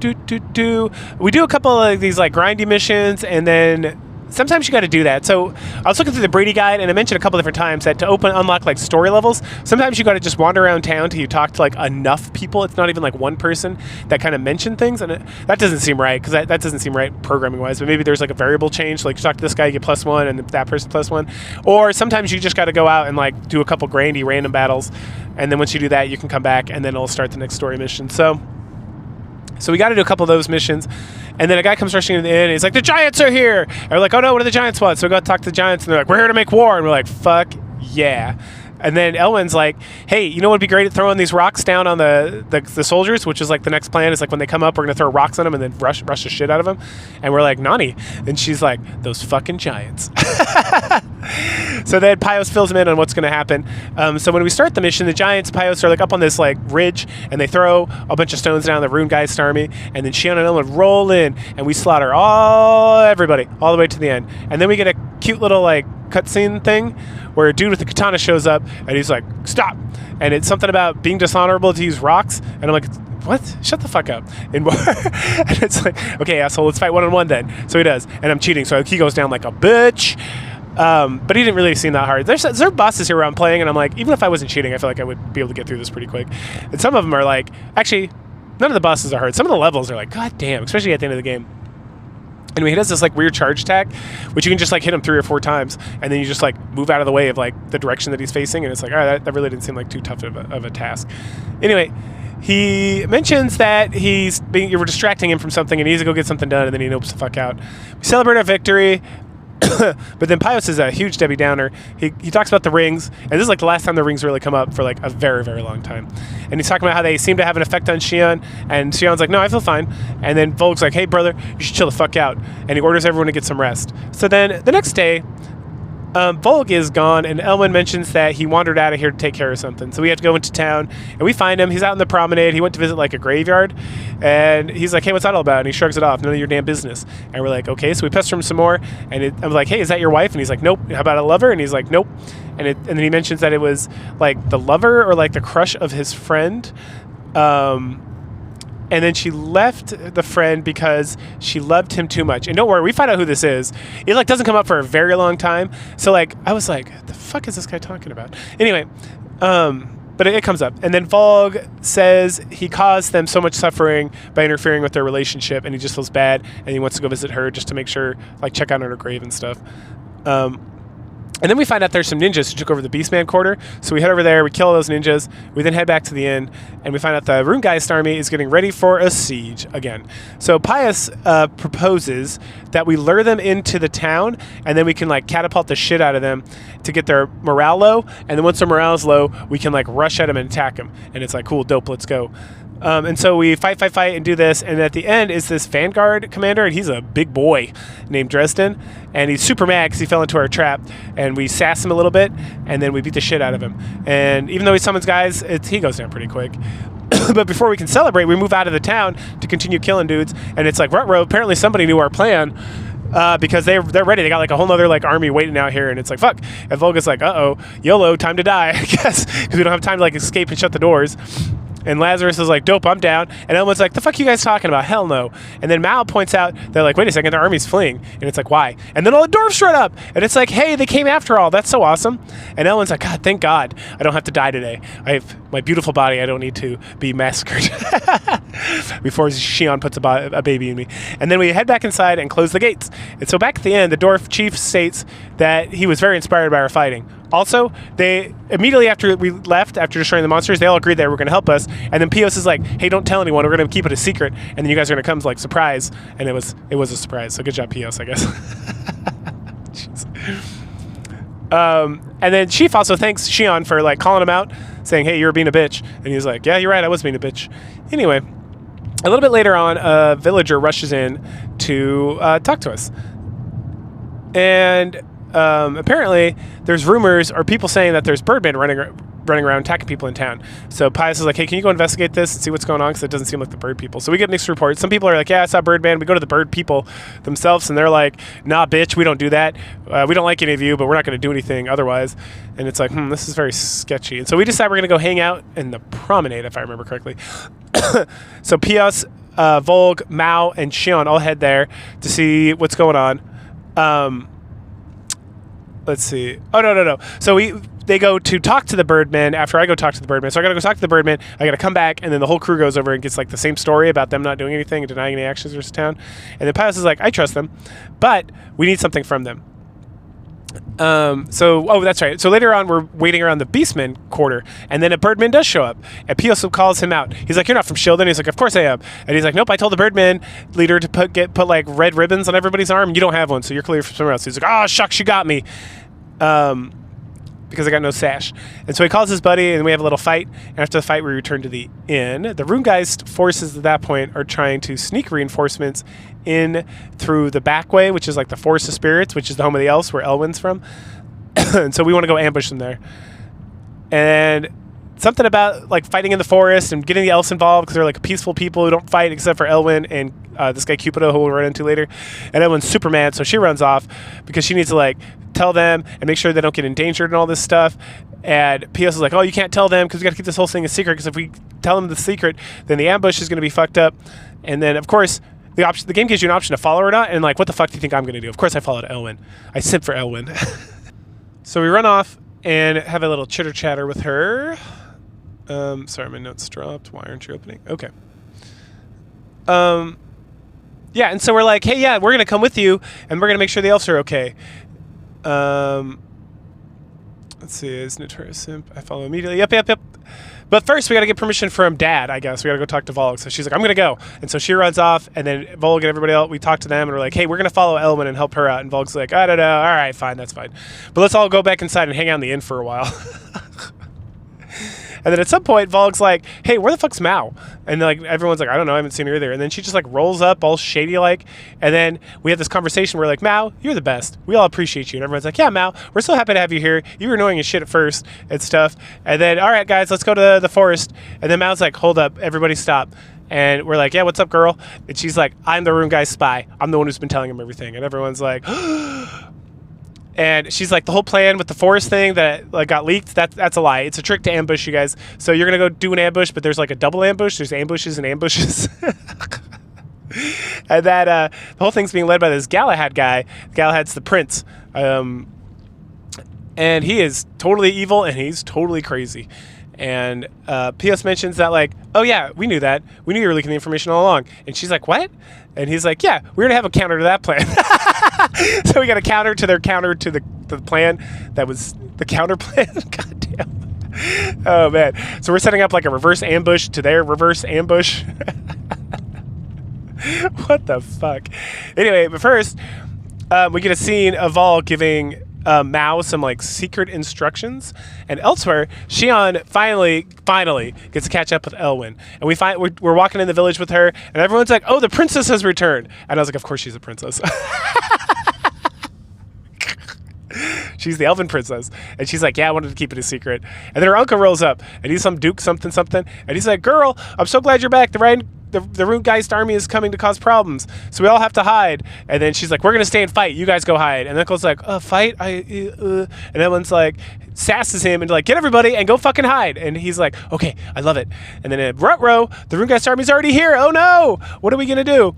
We do a couple of these like grindy missions, and then sometimes you got to do that. So I was looking through the Brady guide, and I mentioned a couple different times that to unlock like story levels, sometimes you got to just wander around town till you talk to like enough people. It's not even like one person that kind of mention things, and that doesn't seem right, because that doesn't seem right programming wise. But maybe there's like a variable change, like you talk to this guy, you get +1, and that person +1. Or sometimes you just got to go out and like do a couple grindy random battles, and then once you do that, you can come back, and then it'll start the next story mission. So we got to do a couple of those missions. And then a guy comes rushing in the inn, and he's like, the Giants are here! And we're like, oh no, what do the Giants want? So we go talk to the Giants, and they're like, we're here to make war! And we're like, fuck yeah. And then Elwyn's like, hey, you know what would be great at throwing these rocks down on the soldiers, which is like the next plan is like when they come up, we're going to throw rocks on them and then rush the shit out of them. And we're like, Nani. And she's like, those fucking Giants. So then Pyos fills him in on what's going to happen. So when we start the mission, the Giants, Pyos are like up on this like ridge, and they throw a bunch of stones down the Rune Guy's army, and then Xion and Elwyn roll in, and we slaughter everybody all the way to the end. And then we get a cute little like cutscene thing where a dude with a katana shows up, and he's like, stop. And it's something about being dishonorable to use rocks, and I'm like, what? Shut the fuck up. And it's like, okay, asshole, let's fight one-on-one then. So he does, and I'm cheating, so he goes down like a bitch. But he didn't really seem that hard. There are bosses here where I'm playing, and I'm like, even if I wasn't cheating, I feel like I would be able to get through this pretty quick. And some of them are like, actually, none of the bosses are hard. Some of the levels are like, god damn, especially at the end of the game. Anyway, he does this like weird charge attack, which you can just like hit him 3 or 4 times, and then you just like move out of the way of like the direction that he's facing, and it's like, all right, that really didn't seem like too tough of a task. Anyway, he mentions that you were distracting him from something, and he needs to go get something done, and then he nopes the fuck out. We celebrate our victory. But then Pios is a huge Debbie Downer. He talks about the rings, and this is like the last time the rings really come up for like a very, very long time. And he's talking about how they seem to have an effect on Shion, and Shion's like, no, I feel fine. And then Volg's like, hey, brother, you should chill the fuck out. And he orders everyone to get some rest. So then the next day, Volg is gone, and Elwyn mentions that he wandered out of here to take care of something. So we have to go into town, and we find him. He's out in the promenade. He went to visit like a graveyard, and he's like, hey, what's that all about? And he shrugs it off. None of your damn business. And we're like, okay. So we pester him some more, and I'm like, hey, is that your wife? And he's like, nope. How about a lover? And he's like, nope. And then he mentions that it was like the lover or like the crush of his friend. And then she left the friend because she loved him too much. And don't worry, we find out who this is. It like doesn't come up for a very long time. So like I was like, the fuck is this guy talking about? Anyway, but it comes up. And then Volg says he caused them so much suffering by interfering with their relationship, and he just feels bad, and he wants to go visit her just to make sure, like check out on her grave and stuff. And then we find out there's some ninjas who took over the Beastman quarter. So we head over there, we kill all those ninjas, we then head back to the inn, and we find out the Runegeist army is getting ready for a siege again. So Pius proposes that we lure them into the town, and then we can like catapult the shit out of them to get their morale low, and then once their morale is low, we can like rush at them and attack them. And it's like, cool, dope, let's go. And so we fight and do this, and at the end is this Vanguard commander, and he's a big boy named Dresden, and he's super mad because he fell into our trap, and we sass him a little bit, and then we beat the shit out of him. And even though he summons guys, he goes down pretty quick. But before we can celebrate, we move out of the town to continue killing dudes, and it's like, ruh-roh, apparently somebody knew our plan. Because they're ready. They got like a whole nother like army waiting out here, and it's like, fuck. And Volga's like, uh-oh, YOLO, time to die, I guess, because we don't have time to like escape and shut the doors. And Lazarus is like, dope, I'm down. And Elwyn's like, the fuck you guys talking about? Hell no. And then Mao points out, they're like, wait a second, their army's fleeing. And it's like, why? And then all the dwarves showed up. And it's like, hey, they came after all. That's so awesome. And Elwyn's like, God, thank God. I don't have to die today. I have my beautiful body. I don't need to be massacred. Before Shion puts a baby in me. And then we head back inside and close the gates. And so back at the end, the dwarf chief states that he was very inspired by our fighting. Also, they immediately after we left, after destroying the monsters, they all agreed they were going to help us. And then Pios is like, "Hey, don't tell anyone. We're going to keep it a secret. And then you guys are going to come like surprise." And it was a surprise. So good job, Pios, I guess. And then Chief also thanks Shion for like calling him out, saying, "Hey, you're being a bitch." And he's like, "Yeah, you're right. I was being a bitch." Anyway, a little bit later on, a villager rushes in to talk to us, and apparently there's rumors or people saying that there's Birdmen running around attacking people in town. So Pius is like, hey, can you go investigate this and see what's going on, because it doesn't seem like the bird people. So we get mixed reports. Some people are like, yeah, I saw Birdman. We go to the bird people themselves, and they're like, nah, bitch, we don't do that. We don't like any of you, but we're not going to do anything otherwise. And it's like, this is very sketchy. And so we decide we're going to go hang out in the promenade, if I remember correctly. So Pius, Volg, Mao, and Shion all head there to see what's going on. Let's see. Oh, no. So they go to talk to the Birdmen after I go talk to the Birdmen. So I got to go talk to the Birdmen. I got to come back, and then the whole crew goes over and gets like the same story about them not doing anything and denying any actions versus town. And then Pius is like, I trust them, but we need something from them. Oh, that's right. So later on, we're waiting around the Beastman quarter, and then a Birdman does show up, and Pios calls him out. He's like, you're not from Shieldon. He's like, of course I am. And he's like, nope, I told the Birdman leader to put like red ribbons on everybody's arm. You don't have one, so you're clear from somewhere else. He's like, oh, shucks, you got me. Because I got no sash. And so he calls his buddy, and we have a little fight. And after the fight, we return to the inn. The Runegeist forces at that point are trying to sneak reinforcements in through the back way, which is like the Forest of Spirits, which is the home of the elves where Elwyn's from. And so we want to go ambush them there. And something about like fighting in the forest and getting the elves involved, because they're like peaceful people who don't fight except for Elwyn and this guy Cupido, who we'll run into later. And Elwyn's super mad, so she runs off because she needs to like tell them and make sure they don't get endangered and all this stuff. And PS is like, oh, you can't tell them because we got to keep this whole thing a secret, because if we tell them the secret, then the ambush is going to be fucked up. And then, of course, the game gives you an option to follow or not. And like, what the fuck do you think I'm going to do? Of course I followed Elwyn. I simp for Elwyn. So we run off and have a little chitter chatter with her. Sorry, my notes dropped. Why aren't you opening? Okay. Yeah, and so we're like, hey, yeah, we're going to come with you, and we're going to make sure the elves are okay. Let's see, is Notorious Simp? I follow immediately. Yep. But first, we got to get permission from Dad, I guess. We got to go talk to Volk. So she's like, I'm going to go. And so she runs off, and then Volk and everybody else, we talk to them, and we're like, hey, we're going to follow Elwyn and help her out. And Volk's like, I don't know. All right, fine, that's fine. But let's all go back inside and hang out in the inn for a while. And then at some point, Volk's like, hey, where the fuck's Mao? And like everyone's like, I don't know, I haven't seen her either. And then she just like rolls up all shady like. And then we have this conversation where like, Mao, you're the best. We all appreciate you. And everyone's like, yeah, Mao, we're so happy to have you here. You were annoying as shit at first and stuff. And then, all right, guys, let's go to the forest. And then Mao's like, hold up, everybody stop. And we're like, yeah, what's up, girl? And she's like, I'm the room guy's spy. I'm the one who's been telling him everything. And everyone's like, and she's like, the whole plan with the forest thing that like got leaked, that's a lie. It's a trick to ambush you guys. So you're going to go do an ambush, but there's like a double ambush. There's ambushes and ambushes. And that the whole thing's being led by this Galahad guy. Galahad's the prince. And he is totally evil, and he's totally crazy. And PS mentions that like, oh yeah, we knew that. We knew you were leaking the information all along. And she's like, what? And he's like, yeah, we're going to have a counter to that plan. So we got a counter to their counter to the plan that was the counter plan. God damn. Oh, man. So we're setting up like a reverse ambush to their reverse ambush. What the fuck? Anyway, but first, we get a scene of Vol giving Mao some like secret instructions, and elsewhere Xian finally gets to catch up with Elwyn, and we're walking in the village with her, and everyone's like, oh, the princess has returned. And I was like, of course she's a princess. She's the elven princess. And she's like, yeah, I wanted to keep it a secret. And then her uncle rolls up, and he's some duke something, and he's like, girl, I'm so glad you're back. The Runegeist army is coming to cause problems, so we all have to hide. And then she's like, we're gonna stay and fight, you guys go hide. And Uncle's like, fight? And everyone's like, sasses him and like, get everybody and go fucking hide. And he's like, okay, I love it. And then Rutro, the Runegeist army's already here. Oh no, what are we gonna do?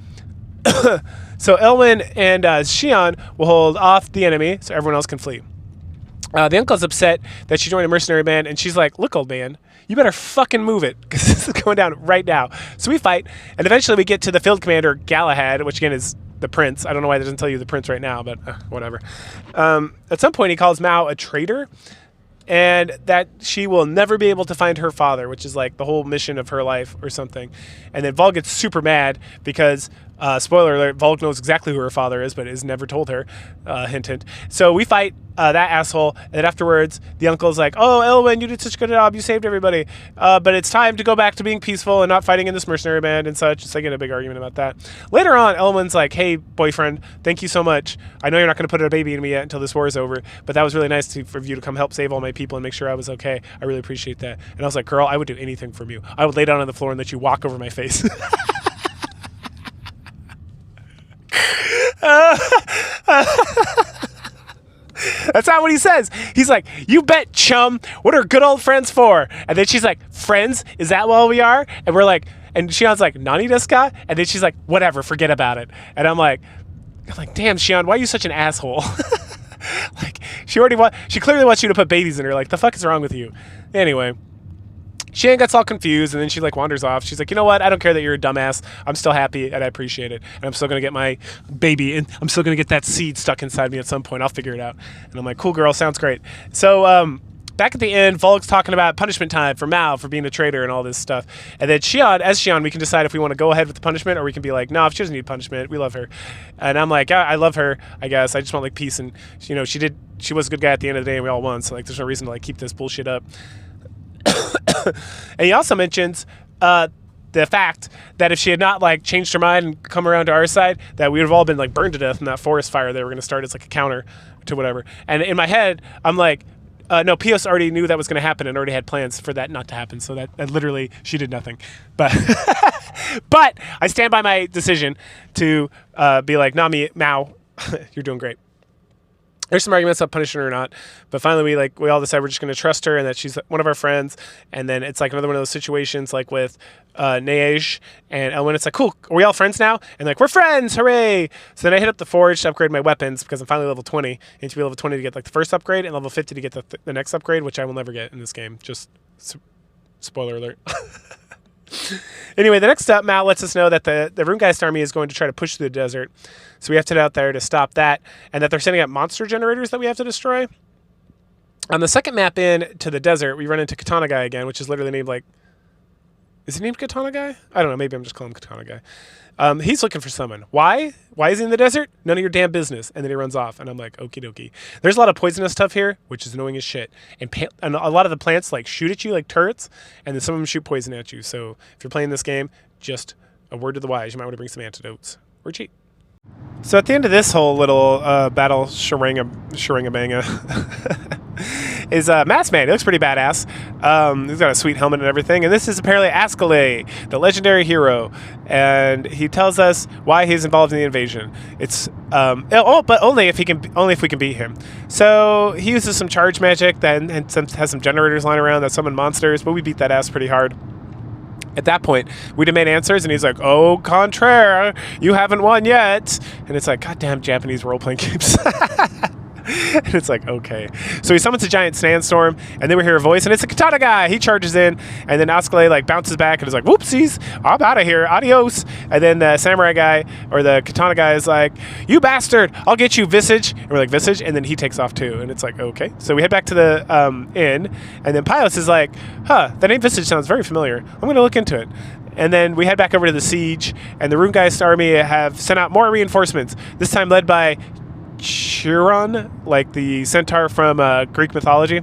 So Elwyn and Xian will hold off the enemy so everyone else can flee. The uncle's upset that she joined a mercenary band, and she's like, look, old man, you better fucking move it, because this is going down right now. So we fight, and eventually we get to the field commander, Galahad, which again is the prince. I don't know why it doesn't tell you the prince right now, but whatever. At some point, he calls Mao a traitor, and that she will never be able to find her father, which is like the whole mission of her life or something. And then Vol gets super mad because, spoiler alert, Vol knows exactly who her father is, but has never told her, hint, hint. So we fight that asshole, and then afterwards, the uncle's like, oh, Elwyn, you did such a good job, you saved everybody, but it's time to go back to being peaceful and not fighting in this mercenary band and such. So I get a big argument about that. Later on, Elwyn's like, hey, boyfriend, thank you so much. I know you're not going to put a baby in me yet until this war is over, but that was really nice for you to come help save all my people and make sure I was okay. I really appreciate that. And I was like, girl, I would do anything from you. I would lay down on the floor and let you walk over my face. That's not what he says. He's like, you bet, chum. What are good old friends for? And then she's like, friends? Is that what we are? And we're like, and Xian's like, nani desu ka? And then she's like, whatever, forget about it. And I'm like, damn, Xian, why are you such an asshole? Like, she clearly wants you to put babies in her. Like, the fuck is wrong with you? Anyway, Xian gets all confused, and then she like wanders off. She's like, you know what? I don't care that you're a dumbass. I'm still happy, and I appreciate it. And I'm still going to get my baby, and I'm still going to get that seed stuck inside me at some point. I'll figure it out. And I'm like, cool, girl. Sounds great. So back at the end, Volk's talking about punishment time for Mao for being a traitor and all this stuff. And then Xian, we can decide if we want to go ahead with the punishment, or we can be like, no, if she doesn't need punishment, we love her. And I'm like, I love her, I guess. I just want like peace, and you know, she was a good guy at the end of the day, and we all won. So like, there's no reason to like keep this bullshit up. And he also mentions the fact that if she had not like changed her mind and come around to our side, that we would have all been like burned to death in that forest fire they were going to start as like a counter to whatever. And in my head, I'm like, no, Pios already knew that was going to happen and already had plans for that not to happen. So that literally, she did nothing. But but I stand by my decision to be like, Nami, Mao, you're doing great. There's some arguments about punishing her or not, but finally we all decide we're just going to trust her and that she's one of our friends. And then it's like another one of those situations like with Neige and Elwyn. It's like, cool, are we all friends now? And like, we're friends, hooray! So then I hit up the forge to upgrade my weapons because I'm finally level 20. You need to be level 20 to get like the first upgrade and level 50 to get the next upgrade, which I will never get in this game. Just spoiler alert. Anyway, the next up, Mal lets us know that the Runegeist army is going to try to push through the desert. So we have to head out there to stop that, and that they're sending out monster generators that we have to destroy. On the second map in to the desert, we run into Katana Guy again, which is literally named like... Is he named Katana Guy? I don't know. Maybe I'm just calling him Katana Guy. He's looking for someone. Why? Why is he in the desert? None of your damn business. And then he runs off. And I'm like, okie dokie. There's a lot of poisonous stuff here, which is annoying as shit. And a lot of the plants like shoot at you like turrets. And then some of them shoot poison at you. So if you're playing this game, just a word to the wise. You might want to bring some antidotes. Or cheat. So at the end of this whole little battle Sharingabanga is Masked Man. He looks pretty badass. He's got a sweet helmet and everything. And this is apparently Ascalay, the legendary hero. And he tells us why he's involved in the invasion. It's but only if we can beat him. So he uses some charge magic that has some generators lying around that summon monsters, but we beat that ass pretty hard. At that point, we demand answers, and he's like, "Au contraire, you haven't won yet." And it's like, goddamn Japanese role-playing games. And it's like, okay. So he summons a giant sandstorm, and then we hear a voice, and it's a Katana Guy. He charges in, and then Ascalay like bounces back and is like, whoopsies, I'm out of here, adios. And then the samurai guy, or the Katana Guy is like, you bastard, I'll get you, Visage. And we're like, Visage? And then he takes off too. And it's like, okay. So we head back to the inn, and then Pylos is like, huh, that name Visage sounds very familiar. I'm going to look into it. And then we head back over to the siege, and the Runegeist army have sent out more reinforcements, this time led by Chiron, like the centaur from Greek mythology.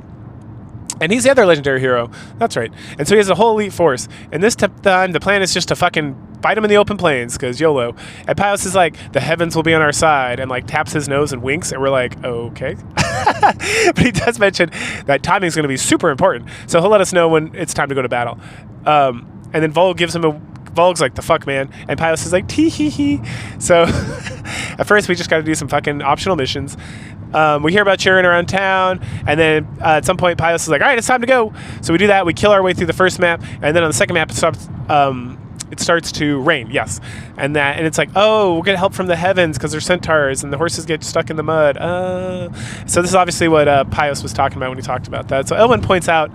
And he's the other legendary hero. That's right. And so he has a whole elite force. And this time, the plan is just to fucking fight him in the open plains, because YOLO. And Pylos is like, the heavens will be on our side, and like taps his nose and winks, and we're like, okay. But he does mention that timing is going to be super important. So he'll let us know when it's time to go to battle. And then Volg's like, the fuck, man. And Pylos is like, tee hee hee. So at first we just got to do some fucking optional missions. We hear about Chiron around town, and then at some point Pylos is like, all right, it's time to go. So we do that. We kill our way through the first map, and then on the second map it starts to rain. Yes. And it's like, oh, we'll get help from the heavens because they're centaurs, and the horses get stuck in the mud. So this is obviously what Pylos was talking about when he talked about that. So Elwyn points out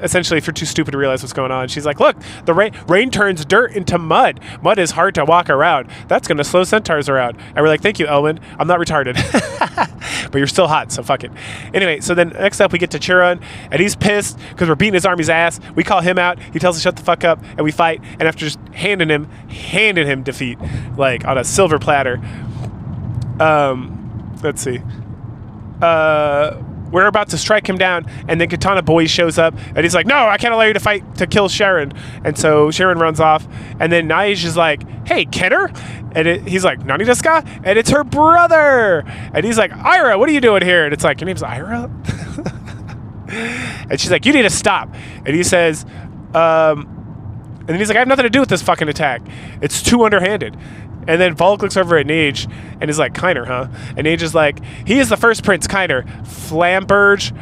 essentially, if you're too stupid to realize what's going on, she's like, look, the rain turns dirt into mud. Mud is hard to walk around. That's going to slow centaurs around. And we're like, thank you, Elwyn. I'm not retarded. But you're still hot, so fuck it. Anyway, so then next up we get to Chiron, and he's pissed because we're beating his army's ass. We call him out. He tells us shut the fuck up, and we fight. And after just handing him defeat, like on a silver platter. Let's see. We're about to strike him down, and then Katana Boy shows up, and he's like, no, I can't allow you to fight to kill Sharon. And so Sharon runs off, and then Neige is like, hey, Kenner? And he's like, Nani desu ka? And it's her brother! And he's like, Ira, what are you doing here? And it's like, your name's Ira? And she's like, you need to stop. And he says, and then he's like, I have nothing to do with this fucking attack. It's too underhanded. And then Volk looks over at Neige and is like, Kiner, huh? And Neige is like, he is the first prince, Kiner, Flamberge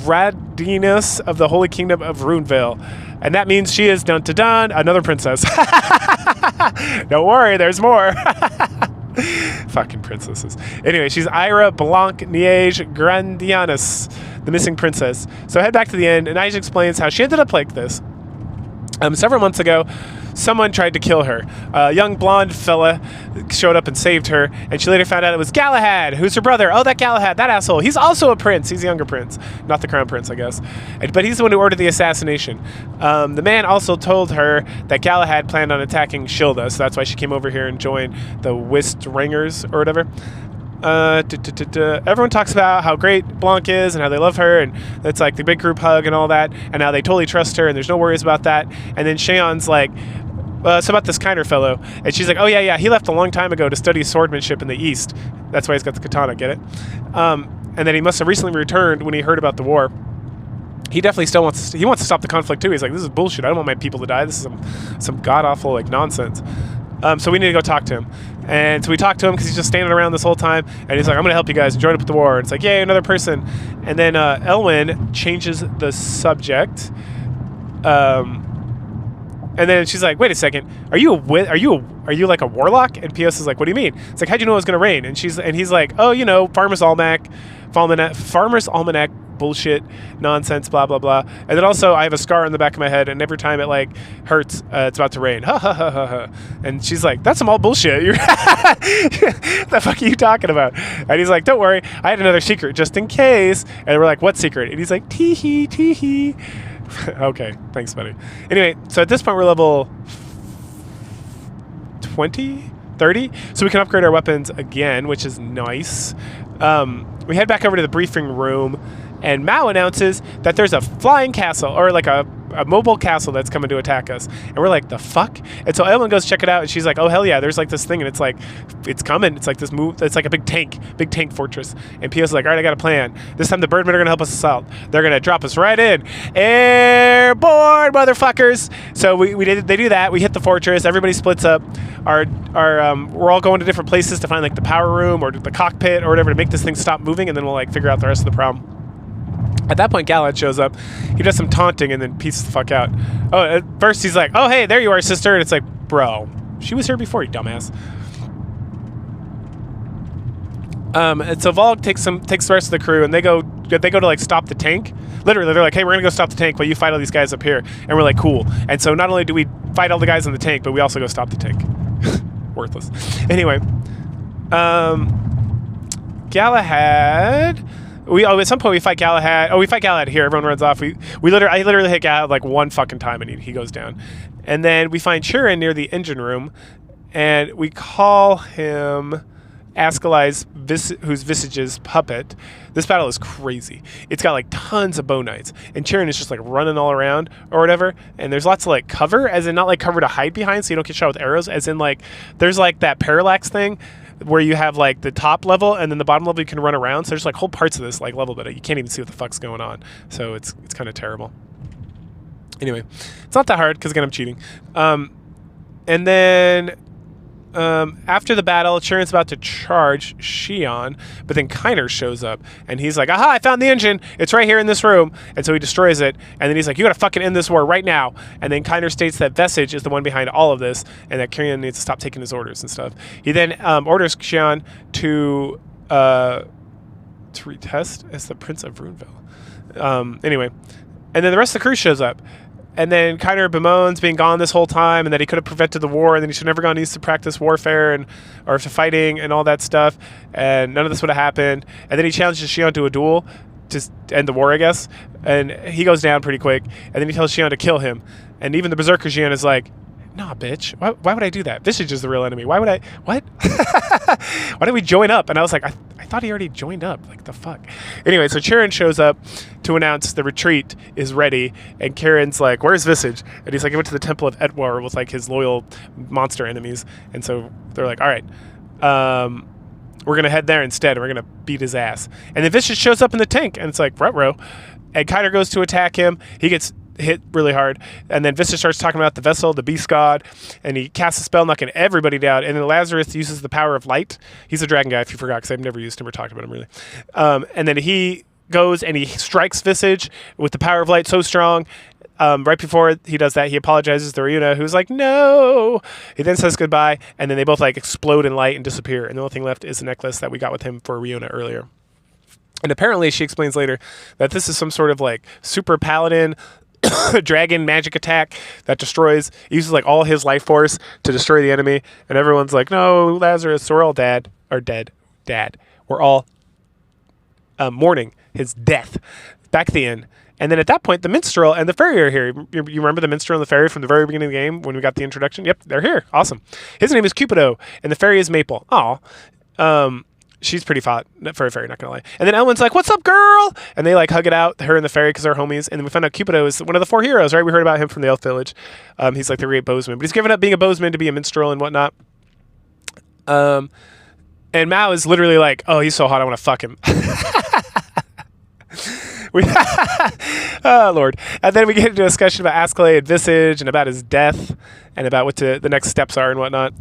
Gradinus of the Holy Kingdom of Runevale. And that means she is, dun-to-dun, another princess. Don't worry, there's more. Fucking princesses. Anyway, she's Ira Blanc Neige Grandianus, the missing princess. So head back to the end, and Neige explains how she ended up like this. Several months ago, someone tried to kill her. A young blonde fella showed up and saved her, and she later found out it was Galahad, who's her brother. Oh, that Galahad, that asshole. He's also a prince. He's a younger prince. Not the crown prince, I guess. But he's the one who ordered the assassination. The man also told her that Galahad planned on attacking Shilda, so that's why she came over here and joined the Whist Ringers, or whatever. Everyone talks about how great Blanc is and how they love her, and it's like the big group hug and all that, and how they totally trust her and there's no worries about that. And then Cheon's like, so about this Kiner fellow, and she's like, oh yeah, he left a long time ago to study swordsmanship in the East. That's why he's got the katana, get it? And then he must have recently returned when he heard about the war. He definitely still wants to stop the conflict too. He's like, this is bullshit. I don't want my people to die. This is some god-awful like nonsense. So we need to go talk to him. And so we talk to him because he's just standing around this whole time. And he's like, I'm going to help you guys join up with the war. And it's like, yay, another person. And then Elwyn changes the subject. And then she's like, wait a second, are you like a warlock? And Pios is like, what do you mean? It's like, how'd you know it was going to rain? And he's like, oh, you know, Farmer's Almanac bullshit nonsense, blah blah blah. And then also I have a scar on the back of my head, and every time it like hurts, it's about to rain. Ha ha ha ha ha. And she's like, that's some all bullshit. The fuck are you talking about? And he's like, don't worry, I had another secret just in case. And we're like, what secret? And he's like, tee hee tee hee. Okay, thanks, buddy. Anyway, so at this point we're level 20, 30, so we can upgrade our weapons again, which is nice. We head back over to the briefing room, and Mao announces that there's a flying castle, or like a mobile castle that's coming to attack us. And we're like, the fuck? And so Elwyn goes check it out, and she's like, oh hell yeah, there's like this thing, and it's like, it's coming. It's like this move. It's like a big tank fortress. And Pia's like, all right, I got a plan. This time the Birdmen are gonna help us assault. They're gonna drop us right in. Airborne, motherfuckers. So they do that. We hit the fortress. Everybody splits up. We're all going to different places to find like the power room or the cockpit or whatever to make this thing stop moving, and then we'll like figure out the rest of the problem. At that point, Galahad shows up. He does some taunting and then pieces the fuck out. Oh, at first he's like, oh, hey, there you are, sister. And it's like, bro, she was here before, you dumbass. And so Volg takes the rest of the crew, and they go to like stop the tank. Literally, they're like, hey, we're going to go stop the tank while you fight all these guys up here. And we're like, cool. And so not only do we fight all the guys in the tank, but we also go stop the tank. Worthless. Anyway, Galahad... at some point we fight Galahad. Oh, we fight Galahad here. Everyone runs off. I literally hit Galahad like one fucking time, and he goes down. And then we find Chirin near the engine room, and we call him Ascalai's who's Visage's puppet. This battle is crazy. It's got like tons of bow knights, and Chirin is just like running all around or whatever. And there's lots of like cover, as in not like cover to hide behind, so you don't get shot with arrows. As in like there's like that parallax thing, where you have like the top level and then the bottom level you can run around. So there's like whole parts of this like level, but you can't even see what the fuck's going on. So it's kind of terrible. Anyway, it's not that hard because again I'm cheating. And then after the battle, Chirin's about to charge Xion, but then Kiner shows up, and he's like, aha, I found the engine. It's right here in this room. And so he destroys it, and then he's like, you gotta fucking end this war right now. And then Kiner states that Vestige is the one behind all of this, and that Chirin needs to stop taking his orders and stuff. He then orders Xion to retest as the Prince of Runeville. Anyway, and then the rest of the crew shows up. And then Kiner bemoans being gone this whole time, and that he could have prevented the war, and then he should have never gone east to practice warfare or to fighting and all that stuff, and none of this would have happened. And then he challenges Xion to a duel to end the war, I guess, and he goes down pretty quick. And then he tells Xion to kill him, and even the Berserker Xion is like, nah, bitch, why would I do that? Visage is the real enemy. Why would I? What? Why did we join up? And I was like, I thought he already joined up. Like, the fuck? Anyway, so Chirin shows up to announce the retreat is ready, and Karen's like, where's Visage? And he's like, he went to the Temple of Etwar with like his loyal monster enemies. And so they're like, all right, we're going to head there instead, and we're going to beat his ass. And then Visage shows up in the tank, and it's like, ruh-roh. And Kiner goes to attack him. He gets hit really hard, and then Visage starts talking about the vessel, the beast god, and he casts a spell knocking everybody down, and then Lazarus uses the power of light. He's a dragon guy, if you forgot, because I've never used him or talked about him really. And then he goes and he strikes Visage with the power of light so strong. Right before he does that, he apologizes to Ryuna, who's like, no. He then says goodbye, and then they both like explode in light and disappear, and the only thing left is the necklace that we got with him for Ryuna earlier. And apparently she explains later that this is some sort of like super paladin dragon magic attack that uses like all his life force to destroy the enemy, and everyone's like, no, Lazarus, we're all dead. We're all mourning his death. Back at the inn. And then at that point, the minstrel and the fairy are here. You remember the minstrel and the fairy from the very beginning of the game when we got the introduction? Yep, they're here. Awesome. His name is Cupido, and the fairy is Maple. Aw. She's pretty hot for a fairy, not gonna lie. And then Elwyn's like, what's up, girl? And they like hug it out, her and the fairy, because they're homies. And then we found out Cupido is one of the 4 heroes, right? We heard about him from the Elf Village. He's like the great bowsman. But he's given up being a bowsman to be a minstrel and whatnot. And Mao is literally like, oh, he's so hot, I want to fuck him. Oh, Lord. And then we get into a discussion about Ascalay and Visage and about his death and about what the next steps are and whatnot.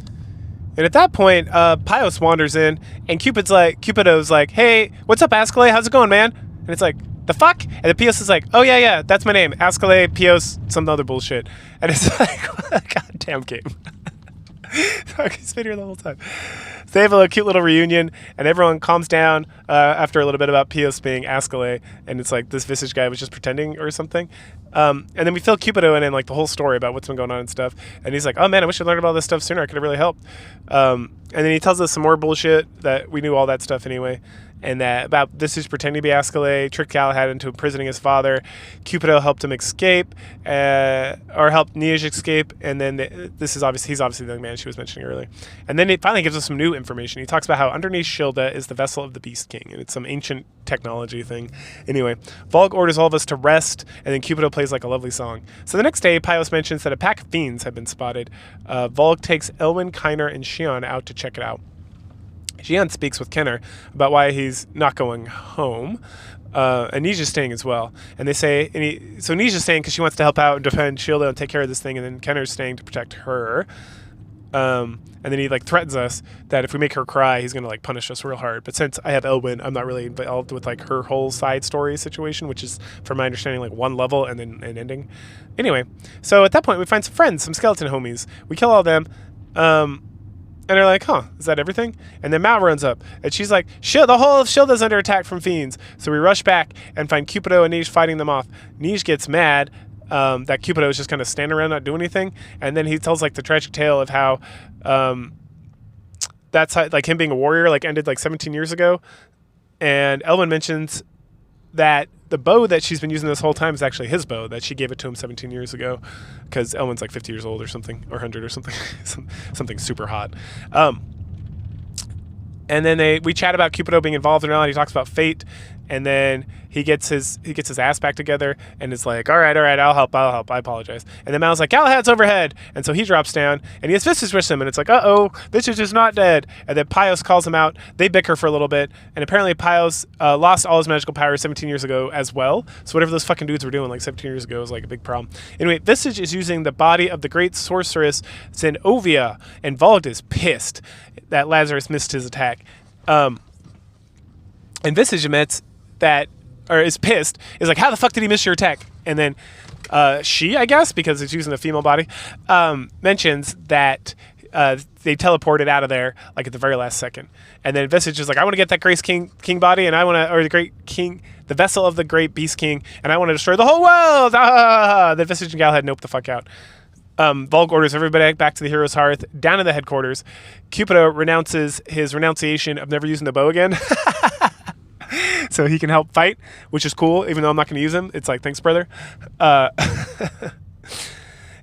And at that point, Pios wanders in, and Cupido's like, "Hey, what's up, Ascalay? How's it going, man?" And it's like, "The fuck?" And the Pios is like, "Oh yeah, that's my name, Ascalay Pios, some other bullshit." And it's like, what a goddamn game. He's been here the whole time. So they have a cute little reunion, and everyone calms down after a little bit about Pios being Ascalay, and it's like this Visage guy was just pretending or something. And then we fill Cupido in like the whole story about what's been going on and stuff. And he's like, "Oh man, I wish I learned about this stuff sooner. I could have really helped." And then he tells us some more bullshit that we knew all that stuff anyway. And that about Visage pretending to be Ascalay, tricked Galahad into imprisoning his father. Cupido helped him escape, or helped Niamh escape. And then he's obviously the young man she was mentioning earlier. And then it finally gives us some new information. He talks about how underneath Shilda is the vessel of the Beast King, and it's some ancient technology thing. Anyway, Volg orders all of us to rest, and then Cupido plays like a lovely song. So the next day, Pios mentions that a pack of fiends have been spotted. Volg takes Elwyn, Kyner, and Shion out to check it out. Shion speaks with Kenner about why he's not going home. And Niamh's staying as well. And they say, so Niamh's staying because she wants to help out and defend Shilda and take care of this thing, and then Kenner's staying to protect her. And then he like threatens us that if we make her cry, he's gonna like punish us real hard. But since I have Elwyn, I'm not really involved with like her whole side story situation, which is, from my understanding, like one level and then an ending. Anyway, so at that point we find some friends, some skeleton homies. We kill all of them. And they're like, "Huh, is that everything?" And then Mal runs up, and she's like, "The whole of Shilda's under attack from fiends." So we rush back and find Cupido and Niamh fighting them off. Niamh gets mad that Cupido is just kind of standing around not doing anything, and then he tells like the tragic tale of how that's how, like him being a warrior like ended like 17 years ago. And Elwyn mentions that the bow that she's been using this whole time is actually his bow, that she gave it to him 17 years ago, because Elwyn's like 50 years old or something, or 100 or something, something super hot. And then we chat about Cupido being involved in it all, and he talks about fate, and then he gets his ass back together and is like, all right, I'll help, I apologize. And then Mal's like, "Galahad's overhead," and so he drops down, and he has Visage with him, and it's like, uh-oh, Visage is not dead. And then Pios calls him out, they bicker for a little bit, and apparently Pios lost all his magical powers 17 years ago as well, so whatever those fucking dudes were doing like 17 years ago was like a big problem. Anyway, Visage is using the body of the great sorceress Zenovia, and Volg is pissed that Lazarus missed his attack. And Visage admits that, or is pissed, is like, "How the fuck did he miss your attack?" And then she, I guess, because it's using a female body, mentions that they teleported out of there like at the very last second. And then Visage is like, "I want to get that Grace King body, and I want to, or the Great King, the vessel of the Great Beast King, and I want to destroy the whole world." Then Visage and Galahad nope the fuck out. Volg orders everybody back to the Hero's Hearth, down to the headquarters. Cupido renounces his renunciation of never using the bow again. So he can help fight, which is cool, even though I'm not going to use him. It's like, thanks, brother.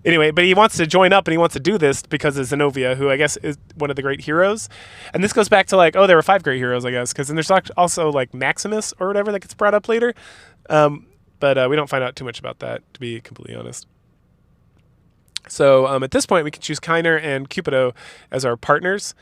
Anyway, but he wants to join up, and he wants to do this because of Zenovia, who I guess is one of the great heroes. And this goes back to like, oh, there were 5 great heroes, I guess, because then there's also like Maximus or whatever that gets brought up later. But we don't find out too much about that, to be completely honest. So at this point, we can choose Kyner and Cupido as our partners.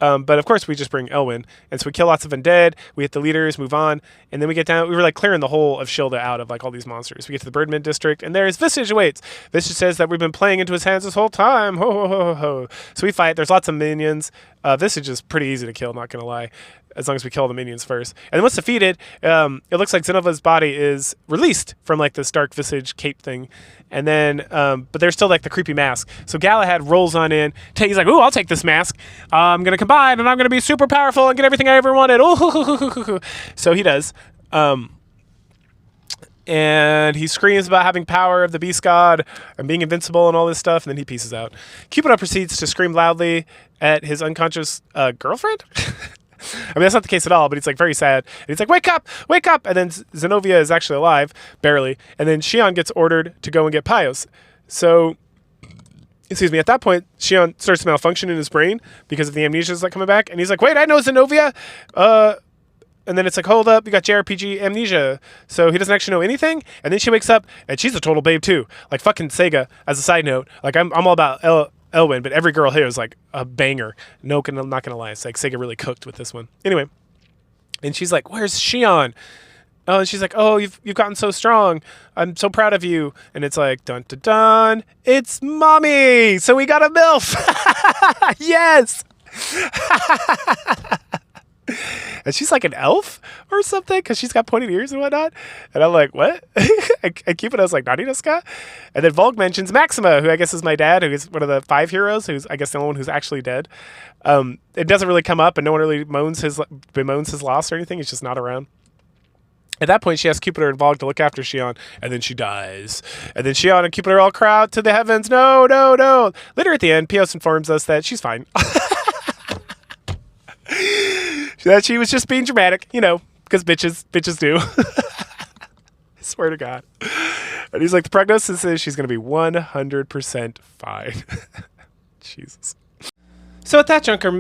But of course, we just bring Elwyn. And so we kill lots of undead, we hit the leaders, move on, and then we get down, we were like clearing the whole of Shilda out of like all these monsters. We get to the Birdman district, and there's Visage awaits. Visage says that we've been playing into his hands this whole time. Ho, ho, ho, ho. So we fight, there's lots of minions. Visage is pretty easy to kill, not gonna lie, as long as we kill the minions first. And then once defeated, it looks like Zenova's body is released from like this dark Visage cape thing. And then, but there's still like the creepy mask. So Galahad rolls on in. He's like, "Ooh, I'll take this mask. I'm going to combine, and I'm going to be super powerful and get everything I ever wanted." Ooh. So he does. And he screams about having power of the beast god and being invincible and all this stuff, and then he pieces out. Cupido proceeds to scream loudly at his unconscious girlfriend. I mean, that's not the case at all, but he's like very sad. And he's like, wake up! And then Zenovia is actually alive, barely. And then Shion gets ordered to go and get Pios. So, excuse me, at that point, Shion starts to malfunction in his brain because of the amnesias that coming back. And he's like, wait, I know Zenovia! And then it's like, hold up, you got JRPG amnesia. So he doesn't actually know anything. And then she wakes up, and she's a total babe too. Like fucking Sega, as a side note. Like I'm all about Elwyn, but every girl here is like a banger. No, I'm not gonna lie. It's like Sega really cooked with this one. Anyway, and she's like, "Where's Shion?" Oh, and she's like, "Oh, you've gotten so strong. I'm so proud of you." And it's like, dun dun dun, it's mommy. So we got a MILF. Yes. And she's like an elf or something because she's got pointed ears and whatnot. And I'm like, what? I keep it. I was like, Nani desu? And then Volk mentions Maxima, who I guess is my dad, who is one of the 5 heroes, who's I guess the only one who's actually dead. It doesn't really come up, and no one really bemoans his loss or anything. He's just not around. At that point, she asks Cupid and Volk to look after Shion, and then she dies. And then Shion and Cupid all cry out to the heavens, no, no, no. Later at the end, Pios informs us that she's fine. That she was just being dramatic, because bitches do. I swear to God. And he's like, the prognosis is she's going to be 100% fine. Jesus. So at that juncture,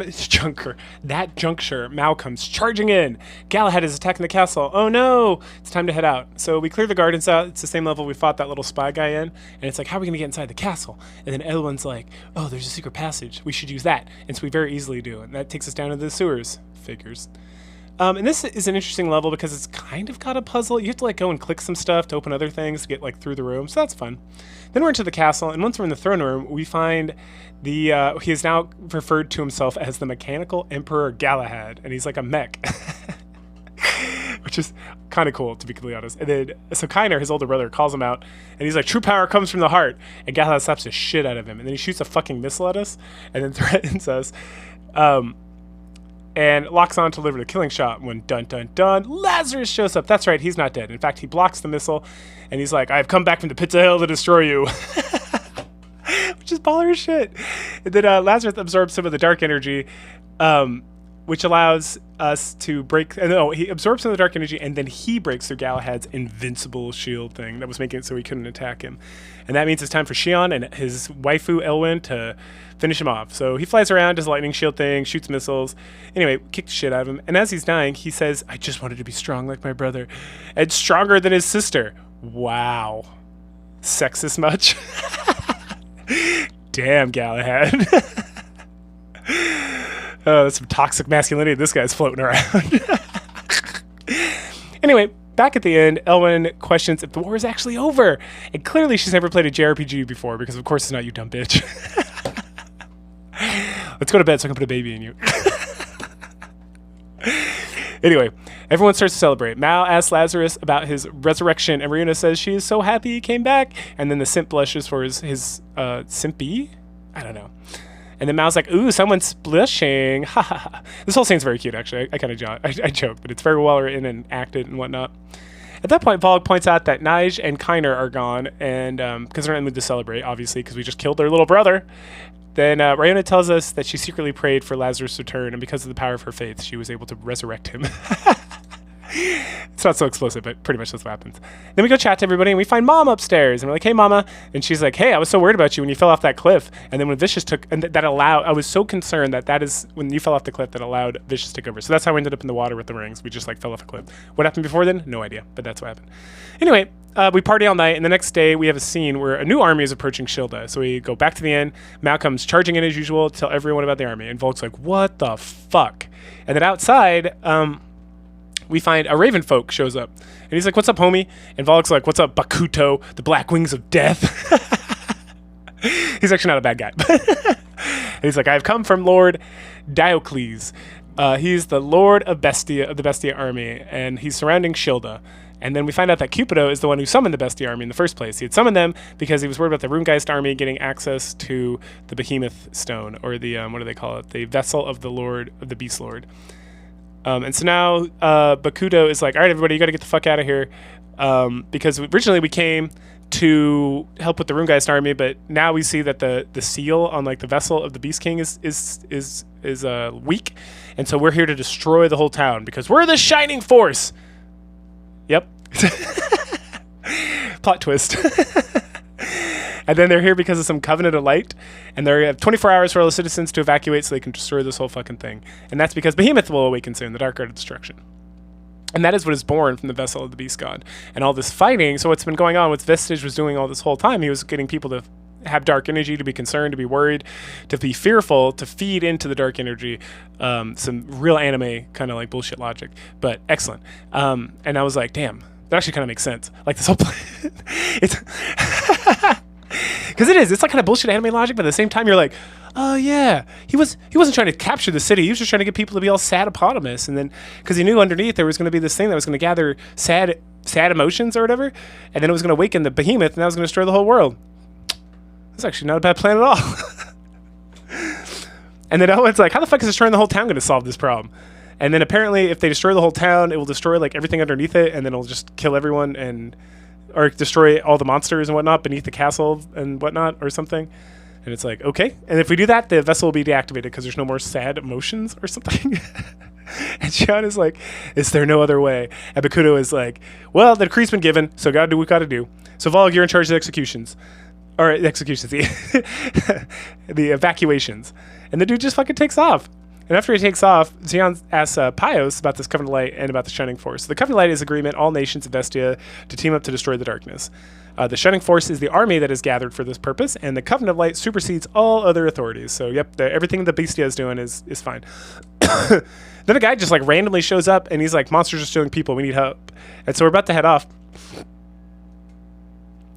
Mao comes charging in. Galahad is attacking the castle. Oh no, it's time to head out. So we clear the gardens out. It's the same level we fought that little spy guy in. And it's like, how are we going to get inside the castle? And then Elwyn's like, oh, there's a secret passage. We should use that. And so we very easily do. And that takes us down into the sewers. Figures. And this is an interesting level because it's kind of got a puzzle. You have to like go and click some stuff to open other things to get like through the room. So that's fun. Then we're into the castle, and once we're in the throne room, we find he is now referred to himself as the Mechanical Emperor Galahad, and he's like a mech. Which is kind of cool, to be completely honest. And then, so Kyner, his older brother, calls him out, and he's like, true power comes from the heart. And Galahad slaps the shit out of him, and then he shoots a fucking missile at us, and then threatens us. And locks on to deliver the killing shot when dun dun dun, Lazarus shows up. That's right, he's not dead. In fact, he blocks the missile, and he's like, I have come back from the pits of hell to destroy you. Which is baller as shit. And then Lazarus absorbs some of the dark energy, which allows us to break. No, he absorbs some of the dark energy, and then he breaks through Galahad's invincible shield thing that was making it so he couldn't attack him. And that means it's time for Shion and his waifu Elwyn to finish him off. So he flies around, does a lightning shield thing, shoots missiles. Anyway, kick the shit out of him. And as he's dying, he says, I just wanted to be strong like my brother, and stronger than his sister. Wow. Sexist much? Damn, Galahad. Oh, that's some toxic masculinity this guy's floating around. Anyway, back at the end, Elwyn questions if the war is actually over. And clearly she's never played a JRPG before, because of course it's not, you dumb bitch. Let's go to bed so I can put a baby in you. Anyway, everyone starts to celebrate. Mao asks Lazarus about his resurrection, and Ryuna says she is so happy he came back. And then the simp blushes for his simpy? I don't know. And then Mao's like, ooh, someone's blushing. Ha ha ha. This whole scene's very cute, actually. I kind of joke, but it's very well written and acted and whatnot. At that point, Volk points out that Nige and Kyner are gone, and because they're not in the mood to celebrate, obviously, because we just killed their little brother. Then Ryuna tells us that she secretly prayed for Lazarus' return, and because of the power of her faith, she was able to resurrect him. It's not so explosive, but pretty much that's what happens. Then we go chat to everybody, and we find Mom upstairs, and we're like, hey, Mama. And she's like, hey, I was so worried about you when you fell off that cliff. And then when Vicious took, and that allowed, I was so concerned that is when you fell off the cliff that allowed Vicious to take over. So that's how we ended up in the water with the rings. We just like fell off a cliff. What happened before then? No idea, but that's what happened. Anyway, we party all night, and the next day we have a scene where a new army is approaching Shilda. So we go back to the inn. Mao comes charging in as usual to tell everyone about the army, and Volk's like, what the fuck? And then outside, we find a raven folk shows up, and he's like, what's up, homie? And Volk's like, what's up, Bakuto, the black wings of death? He's actually not a bad guy. And he's like, I've come from Lord Diocles. He's the Lord of Bestia, of the Bestia army, and he's surrounding Shilda. And then we find out that Cupido is the one who summoned the Bestia army in the first place. He had summoned them because he was worried about the Runegeist army getting access to the Behemoth Stone, or the, what do they call it? The Vessel of the Lord, of the Beast Lord. And so now Bakudo is like, all right, everybody, you got to get the fuck out of here. Because originally we came to help with the Runegeist army, but now we see that the seal on like the Vessel of the Beast King is weak. And so we're here to destroy the whole town because we're the Shining Force. Yep. Plot twist. And then they're here because of some Covenant of Light, and they have 24 hours for all the citizens to evacuate so they can destroy this whole fucking thing. And that's because Behemoth will awaken soon, the Dark Art of Destruction. And that is what is born from the Vessel of the Beast God. And all this fighting, so what's been going on, what Vestige was doing all this whole time, he was getting people to have dark energy, to be concerned, to be worried, to be fearful, to feed into the dark energy. Some real anime kind of like bullshit logic, but excellent. And I was like, damn, that actually kind of makes sense. Like this whole plan, it's Because it is. It's like kind of bullshit anime logic, but at the same time, you're like, oh yeah, he wasn't trying to capture the city. He was just trying to get people to be all sad eponymous, and then because he knew underneath there was going to be this thing that was going to gather sad emotions or whatever, and then it was going to awaken the behemoth, and that was going to destroy the whole world. That's actually not a bad plan at all. And then Elwyn's like, how the fuck is destroying the whole town going to solve this problem? And then apparently, if they destroy the whole town, it will destroy like everything underneath it, and then it'll just kill everyone or destroy all the monsters and whatnot beneath the castle and whatnot or something. And it's like, okay. And if we do that, the vessel will be deactivated because there's no more sad emotions or something. And Shion is like, is there no other way? And Bakuto is like, well, the decree's been given, so gotta do what we gotta do. So Volg, you're in charge of the executions. Or executions, the evacuations. And the dude just fucking takes off. And after he takes off, Xion asks Pios about this Covenant Light and about the Shining Force. So the Covenant Light is agreement all nations of Vestia to team up to destroy the darkness. The Shining Force is the army that is gathered for this purpose, and the Covenant of Light supersedes all other authorities. So yep, everything the Bestia is doing is fine. Then a guy just like randomly shows up, and he's like, monsters are stealing people, we need help. And so we're about to head off.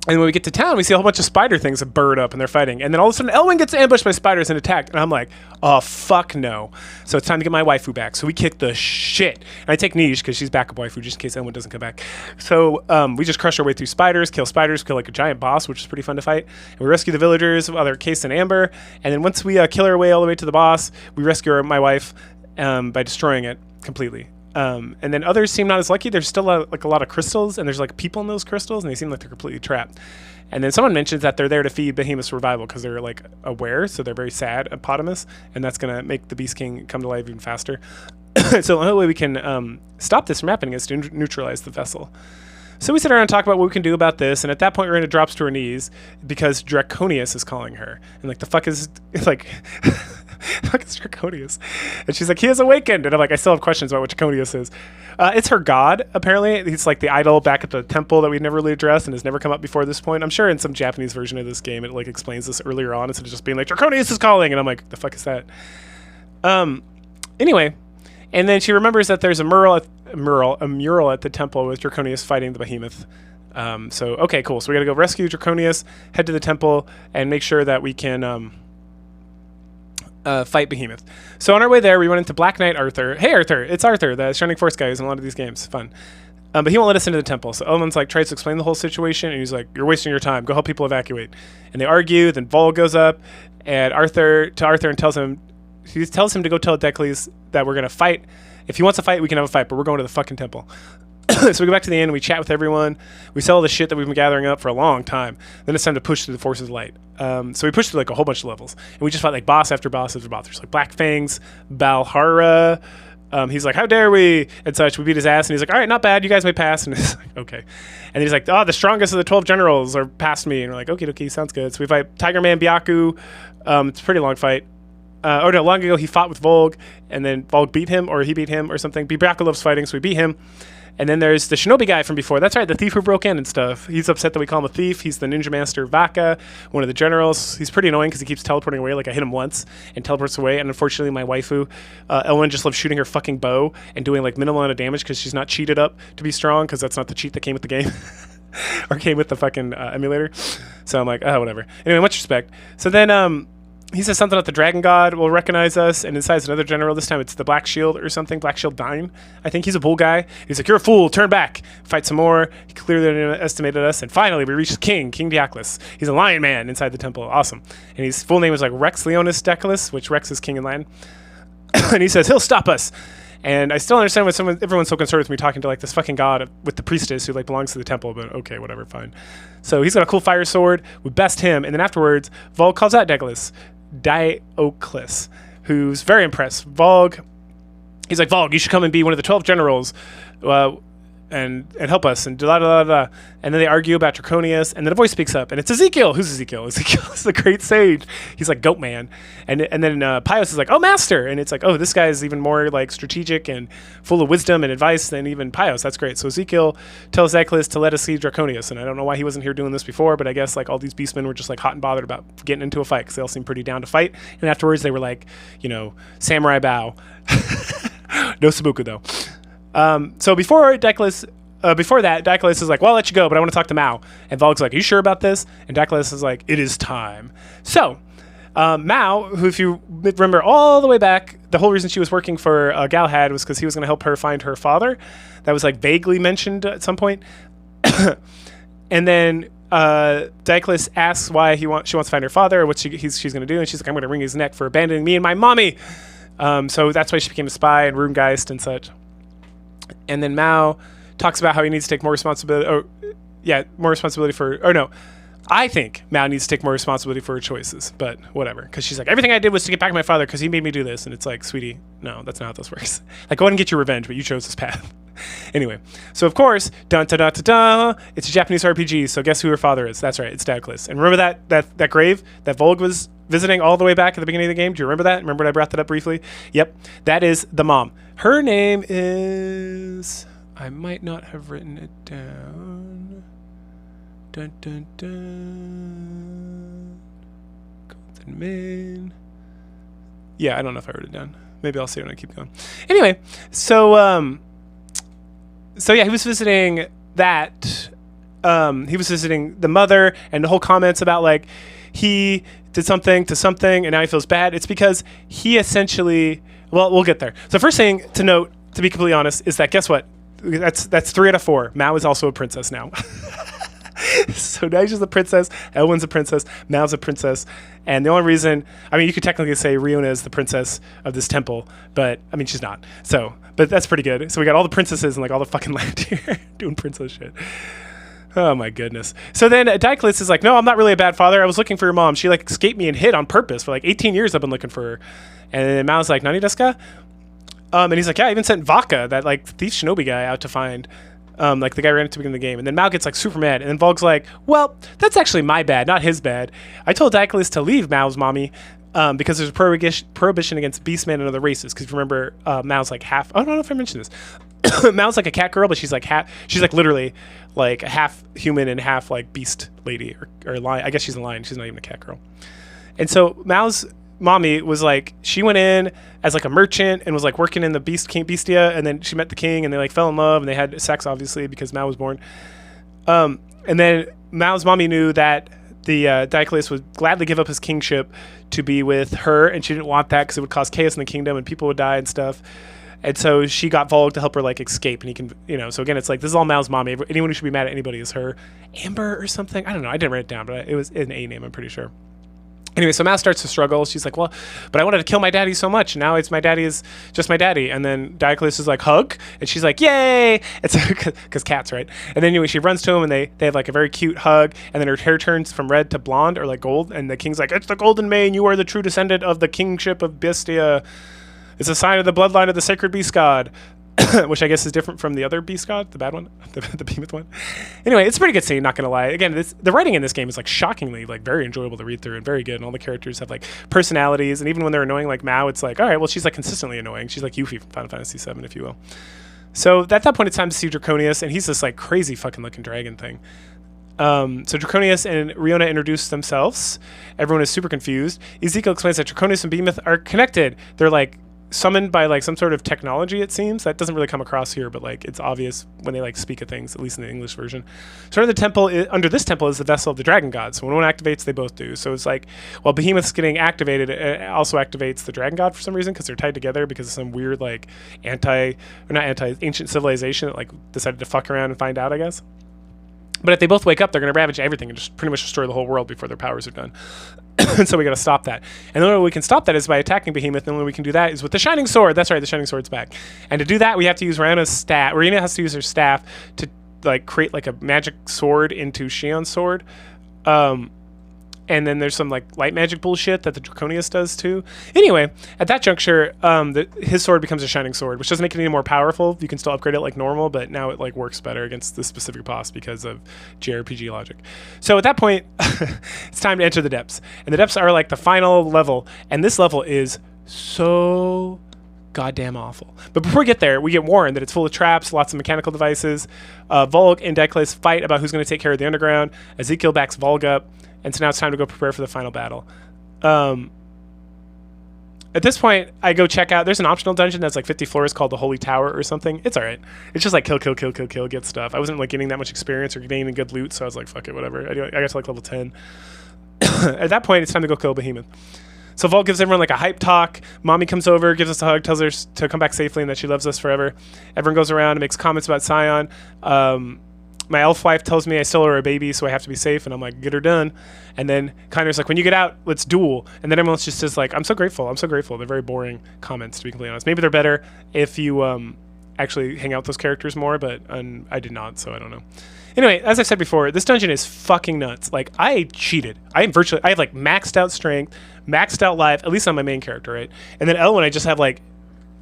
And when we get to town, we see a whole bunch of spider things that bird up, and they're fighting. And then all of a sudden, Elwyn gets ambushed by spiders and attacked. And I'm like, oh, fuck no. So it's time to get my waifu back. So we kick the shit. And I take Niche, because she's backup waifu, just in case Elwyn doesn't come back. So we just crush our way through spiders, kill like a giant boss, which is pretty fun to fight. And we rescue the villagers while they're cased in amber. And then once we kill our way all the way to the boss, we rescue my wife by destroying it completely. And then others seem not as lucky. There's still a lot of crystals, and there's like people in those crystals, and they seem like they're completely trapped. And then someone mentions that they're there to feed Behemoth's revival because they're like aware, so they're very sad, eponymous, and that's gonna make the Beast King come to life even faster. So the only way we can stop this from happening is to neutralize the vessel. So we sit around and talk about what we can do about this, and at that point Rena drops to her knees because Draconius is calling her. And like, the fuck is, like, fuck is Draconius? And she's like, he has awakened. And I'm like, I still have questions about what Draconius is. It's her god, apparently. He's like the idol back at the temple that we've never really addressed and has never come up before this point. I'm sure in some Japanese version of this game it like explains this earlier on instead of just being like, Draconius is calling. And I'm like, the fuck is that? Anyway, and then she remembers that there's a mural at the temple with Draconius fighting the behemoth. So okay, cool. So we gotta go rescue Draconius, head to the temple, and make sure that we can fight behemoth. So on our way there, we went into Black Knight Arthur. Hey Arthur, it's Arthur, the Shining Force guy who's in a lot of these games. Fun. But he won't let us into the temple. So Elwyn's like tries to explain the whole situation, and he's like, "You're wasting your time. Go help people evacuate." And they argue. Then Vol goes up and Arthur and tells him to go tell Decles that we're gonna fight. If he wants to fight, we can have a fight, but we're going to the fucking temple. So we go back to the inn, we chat with everyone, we sell all the shit that we've been gathering up for a long time. Then it's time to push through the Forces of Light. So we push through like a whole bunch of levels, and we just fight like boss after boss after boss. There's like Black Fangs, Balhara. He's like, how dare we, and such. We beat his ass, and he's like, all right, not bad, you guys may pass. And it's like, okay. And he's like, oh, the strongest of the 12 generals are past me. And we're like, okay, sounds good. So we fight Tiger Man Byaku. It's a pretty long fight. Long ago he fought with Volg, and then Volg beat him, or he beat him, or something. Byaku loves fighting, so we beat him. And then there's the shinobi guy from before. That's right, the thief who broke in and stuff. He's upset that we call him a thief. He's the ninja master Vaca, one of the generals. He's pretty annoying because he keeps teleporting away. Like, I hit him once and teleports away. And unfortunately, my waifu, Elwyn, just loves shooting her fucking bow and doing like minimal amount of damage because she's not cheated up to be strong, because that's not the cheat that came with the game. Or came with the fucking emulator. So I'm like, oh, whatever. Anyway, much respect. So then he says something about the Dragon God will recognize us, and inside is another general. This time it's the Black Shield or something. Black Shield 9. I think he's a bull guy. He's like, you're a fool, turn back. Fight some more. He clearly underestimated us. And finally, we reach the king, King Dioclus. He's a lion man inside the temple. Awesome. And his full name is like Rex Leonis Decalus, which Rex is king and lion. And he says, he'll stop us. And I still understand why everyone's so concerned with me talking to like this fucking god with the priestess who like belongs to the temple, but okay, whatever, fine. So he's got a cool fire sword. We best him. And then afterwards, Vol calls out Decalus. Dioclus, who's very impressed. He's like, Volg, you should come and be one of the 12 generals and help us, and da da da da. And then they argue about Draconius, and then a voice speaks up, and it's Ezekiel. Who's Ezekiel? Ezekiel is the great sage. He's like Goat Man. And then Pius is like, oh, master. And it's like, oh, this guy is even more like strategic and full of wisdom and advice than even Pius. That's great. So Ezekiel tells Decalus to let us see Draconius, and I don't know why he wasn't here doing this before, but I guess like all these beastmen were just like hot and bothered about getting into a fight because they all seemed pretty down to fight. And afterwards they were like, samurai bow. No Sabuku though. So before Decalus before that, Diclus is like, well, I'll let you go, but I want to talk to Mao. And Volg's like, are you sure about this? And Diclus is like, it is time. So Mao, who, if you remember all the way back, the whole reason she was working for Galahad was because he was going to help her find her father. That was like vaguely mentioned at some point. And then Diclus asks why she wants to find her father, or what she's going to do, and she's like, I'm going to wring his neck for abandoning me and my mommy. So that's why she became a spy and Runegeist and such. And then Mao talks about how he needs to take more responsibility, I think Mao needs to take more responsibility for her choices, but whatever. Because she's like, everything I did was to get back my father because he made me do this. And it's like, sweetie, no, that's not how this works. Like, go ahead and get your revenge, but you chose this path. Anyway, so of course, it's a Japanese RPG, so guess who her father is? That's right, it's Diclus. And remember that grave that Volg was visiting all the way back at the beginning of the game? Do you remember that? Remember when I brought that up briefly? Yep, that is the mom. Her name is... I might not have written it down. Dun, dun, dun. Golden Main. Yeah, I don't know if I wrote it down. Maybe I'll see it when I keep going. Anyway, so yeah, he was visiting that. He was visiting the mother, and the whole comments about like he did something to something, and now he feels bad. It's because he essentially. Well, we'll get there. So first thing to note, to be completely honest, is that guess what? That's 3 out of 4. Mao is also a princess now. So Naisha's a princess, Elwyn's a princess, Mao's a princess, and the only reason, I mean, you could technically say Riona is the princess of this temple, but I mean, she's not. So, but that's pretty good. So we got all the princesses and like all the fucking land here doing princess shit. Oh my goodness. So then Diclus is like, no, I'm not really a bad father. I was looking for your mom. She like escaped me and hid on purpose for like 18 years. I've been looking for her. And then Mao's like, Nani desu ka? And he's like, yeah, I even sent Vaka, that like thief shinobi guy, out to find like the guy ran into the beginning of the game. And then Mao gets like super mad. And then Volg's like, well, that's actually my bad, not his bad. I told Diclus to leave Mao's mommy because there's a prohibition against beastmen and other races. Because remember, Mao's like half, I don't know if I mentioned this. Mao's like a cat girl, but she's like literally like a half human and half like beast lady or lion. I guess she's a lion. She's not even a cat girl. And so Mao's mommy was like, she went in as like a merchant and was like working in the King Bestia, and then she met the king and they like fell in love and they had sex, obviously, because Mao was born. And then Mao's mommy knew that the Diclus would gladly give up his kingship to be with her, and she didn't want that because it would cause chaos in the kingdom and people would die and stuff. And so she got Volg to help her like escape, and he can, so again, it's like, this is all Mao's mommy. Anyone who should be mad at anybody is her. Amber or something, I don't know, I didn't write it down, but it was an A name, I'm pretty sure. Anyway, so Mao starts to struggle. She's like, well, but I wanted to kill my daddy so much. Now it's my daddy is just my daddy. And then Diclus is like, hug. And she's like, yay. It's because cats, right? And then anyway, she runs to him and they have like a very cute hug. And then her hair turns from red to blonde or like gold. And the king's like, it's the Golden Mane. You are the true descendant of the kingship of Bestia. It's a sign of the bloodline of the sacred beast god. Which I guess is different from the other beast god, the bad one, the behemoth one. Anyway, it's a pretty good scene, not gonna lie. Again, the writing in this game is like shockingly like very enjoyable to read through and very good, and all the characters have like personalities, and even when they're annoying like Mao, it's like, all right, well, she's like consistently annoying. She's like Yuffie from Final Fantasy VII, if you will. So at that point, it's time to see Draconius, and he's this like crazy fucking looking dragon thing. So Draconius and Riona introduce themselves. Everyone is super confused. Ezekiel explains that Draconius and Behemoth are connected. They're like summoned by like some sort of technology, it seems. That doesn't really come across here, but like it's obvious when they like speak of things, at least in the English version. So under this temple is the vessel of the dragon god. So when one activates, they both do. So it's like, while Behemoth's getting activated, it also activates the dragon god for some reason, because they're tied together because of some weird like ancient civilization that like decided to fuck around and find out, I guess. But if they both wake up, they're going to ravage everything and just pretty much destroy the whole world before their powers are done. And so we got to stop that. And the only way we can stop that is by attacking Behemoth. The only way we can do that is with the Shining Sword. That's right, the Shining Sword's back. And to do that, we have to use Riona's staff. Riona has to use her staff to like create like a magic sword into Shion's sword. And then there's some like light magic bullshit that the Draconius does too. Anyway, at that juncture, his sword becomes a shining sword, which doesn't make it any more powerful. You can still upgrade it like normal, but now it like works better against the specific boss because of JRPG logic. So at that point, it's time to enter the depths. And the depths are like the final level. And this level is so goddamn awful. But before we get there, we get warned that it's full of traps, lots of mechanical devices. Volg and Diclus fight about who's going to take care of the underground. Ezekiel backs Volg up. And so now it's time to go prepare for the final battle. At this point, I go check out. There's an optional dungeon that's like 50 floors called the Holy Tower or something. It's all right. It's just like kill, kill, kill, kill, kill, get stuff. I wasn't like getting that much experience or getting any good loot, so I was like, fuck it, whatever. I got to like level 10. At that point, it's time to go kill Behemoth. So Vault gives everyone like a hype talk. Mommy comes over, gives us a hug, tells her to come back safely and that she loves us forever. Everyone goes around and makes comments about Scion. My elf wife tells me I still owe her a baby, so I have to be safe, and I'm like, get her done. And then Kyner's like, when you get out, let's duel. And then everyone else just says like, I'm so grateful, I'm so grateful. They're very boring comments, to be completely honest. Maybe they're better if you actually hang out with those characters more, but I did not, so I don't know. Anyway, as I've said before, this dungeon is fucking nuts. Like, I cheated. I have like maxed out strength, maxed out life, at least on my main character, right? And then Elwyn, I just have like,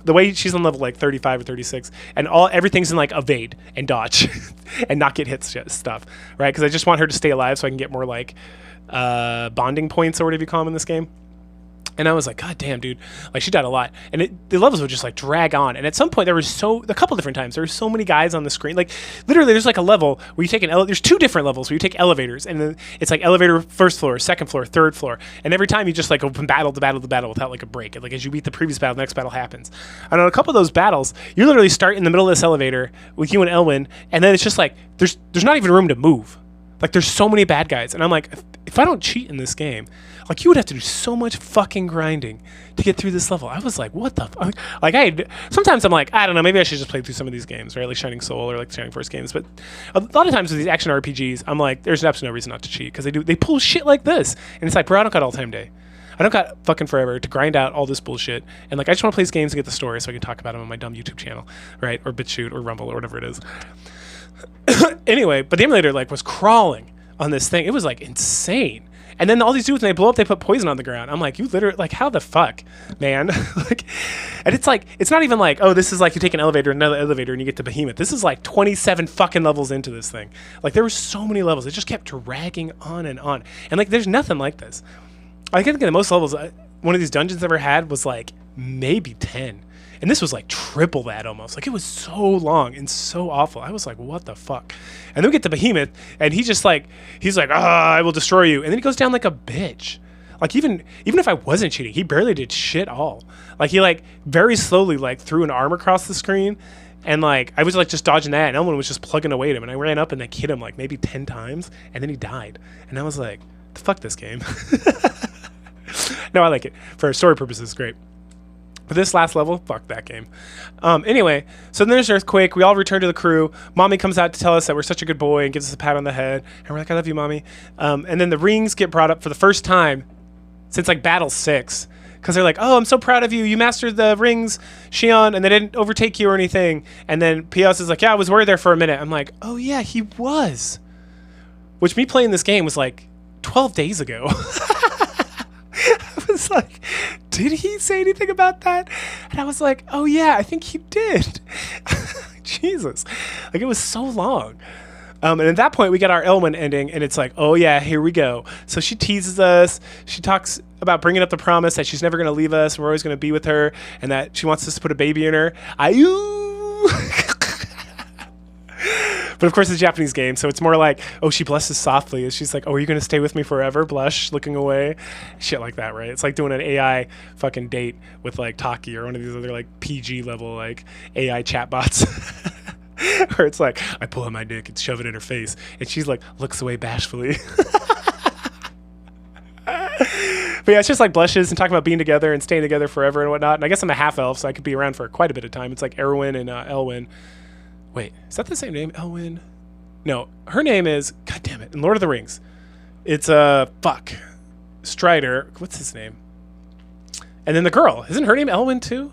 the way she's on level like 35 or 36, and everything's in like evade and dodge and not get hit stuff, right? Because I just want her to stay alive so I can get more like bonding points or whatever you call them in this game. And I was like, God damn, dude. Like, she died a lot. And the levels would just, like, drag on. And at some point, a couple different times, there were so many guys on the screen. Like, literally, there's, like, a level where you take there's 2 different levels where you take elevators. And then it's, like, elevator first floor, second floor, third floor. And every time you just, like, open battle to battle to battle without, like, a break. And, like, as you beat the previous battle, the next battle happens. And on a couple of those battles, you literally start in the middle of this elevator with you and Elwyn. And then it's just, like, there's not even room to move. Like, there's so many bad guys. And I'm like, if I don't cheat in this game, like, you would have to do so much fucking grinding to get through this level. I was like, what the fuck? Like, sometimes I'm like, I don't know, maybe I should just play through some of these games, right? Like Shining Soul or like Shining Force games. But a lot of times with these action RPGs, I'm like, there's absolutely no reason not to cheat because they pull shit like this. And it's like, bro, I don't got all time day. I don't got fucking forever to grind out all this bullshit. And like, I just want to play these games and get the story so I can talk about them on my dumb YouTube channel, right? Or BitChute or Rumble or whatever it is. Anyway, but the emulator like was crawling on this thing. It was like insane. And then all these dudes, when they blow up, they put poison on the ground. I'm like, you literally, like, how the fuck, man? Like, and it's like, it's not even like, oh, this is like you take an elevator, another elevator, and you get to Behemoth. This is like 27 fucking levels into this thing. Like, there were so many levels. It just kept dragging on and on. And like, there's nothing like this. I think the most levels one of these dungeons ever had was like maybe 10. And this was like triple that almost. Like, it was so long and so awful. I was like, what the fuck? And then we get to Behemoth, and he's like, I will destroy you. And then he goes down like a bitch. Like, even if I wasn't cheating, he barely did shit all. Like, he like very slowly like threw an arm across the screen. And like, I was like just dodging that, and Elwyn was just plugging away at him. And I ran up and like hit him like maybe 10 times, and then he died. And I was like, fuck this game. No, I like it. For story purposes, it's great. But this last level, fuck that game. Anyway, so then there's Earthquake. We all return to the crew. Mommy comes out to tell us that we're such a good boy and gives us a pat on the head. And we're like, I love you, Mommy. And then the rings get brought up for the first time since like Battle 6. Because they're like, oh, I'm so proud of you. You mastered the rings, Shion, and they didn't overtake you or anything. And then Pios is like, yeah, I was worried there for a minute. I'm like, oh, yeah, he was. Which me playing this game was like 12 days ago. I was like, did he say anything about that? And I was like, oh yeah, I think he did. Jesus. Like, it was so long. And at that point we get our Elwyn ending, and it's like, oh yeah, here we go. So she teases us. She talks about bringing up the promise that she's never going to leave us, and we're always going to be with her, and that she wants us to put a baby in her. But of course it's a Japanese game, so it's more like, oh, she blushes softly. She's like, oh, are you going to stay with me forever? Blush, looking away. Shit like that, right? It's like doing an AI fucking date with like Taki or one of these other like PG level like AI chatbots. Where it's like, I pull out my dick and shove it in her face, and she's like, looks away bashfully. But yeah, it's just like blushes and talking about being together and staying together forever and whatnot. And I guess I'm a half elf, so I could be around for quite a bit of time. It's like Erwin and Elwyn. Wait, is that the same name? Elwyn? No, her name is, God damn it, in Lord of the Rings. It's Strider. What's his name? And then the girl, isn't her name Elwyn too?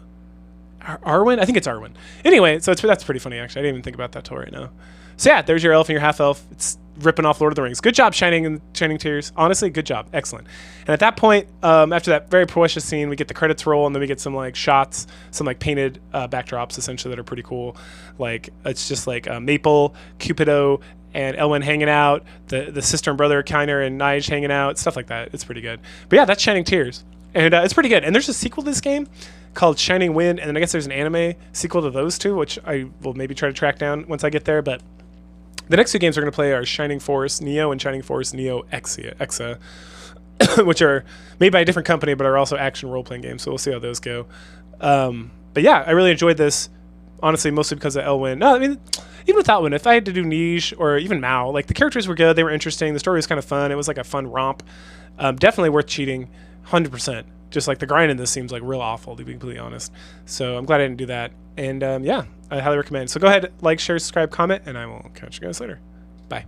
Arwen? I think it's Arwen. Anyway, so that's pretty funny actually. I didn't even think about that till right now. So yeah, there's your elf and your half elf. It's ripping off Lord of the Rings. Good job, Shining Tears. Honestly, good job. Excellent. And at that point, after that very precious scene, we get the credits roll, and then we get some like shots, some like painted backdrops essentially that are pretty cool. Like, it's just like Maple, Cupido, and Elwyn hanging out, the sister and brother Kyner and Nige hanging out, stuff like that. It's pretty good. But yeah, that's Shining Tears. And it's pretty good. And there's a sequel to this game called Shining Wind, and then I guess there's an anime sequel to those two, which I will maybe try to track down once I get there. But the next two games we're going to play are Shining Force Neo and Shining Force Neo Exa. which are made by a different company, but are also action role-playing games. So we'll see how those go. But yeah, I really enjoyed this. Honestly, mostly because of Elwyn. No, I mean, even without Elwyn, if I had to do Niche or even Mao, like the characters were good, they were interesting, the story was kind of fun. It was like a fun romp. Definitely worth cheating, 100%. Just like the grind in this seems like real awful, to be completely honest. So I'm glad I didn't do that. And yeah, I highly recommend. So go ahead, like, share, subscribe, comment, and I will catch you guys later. Bye.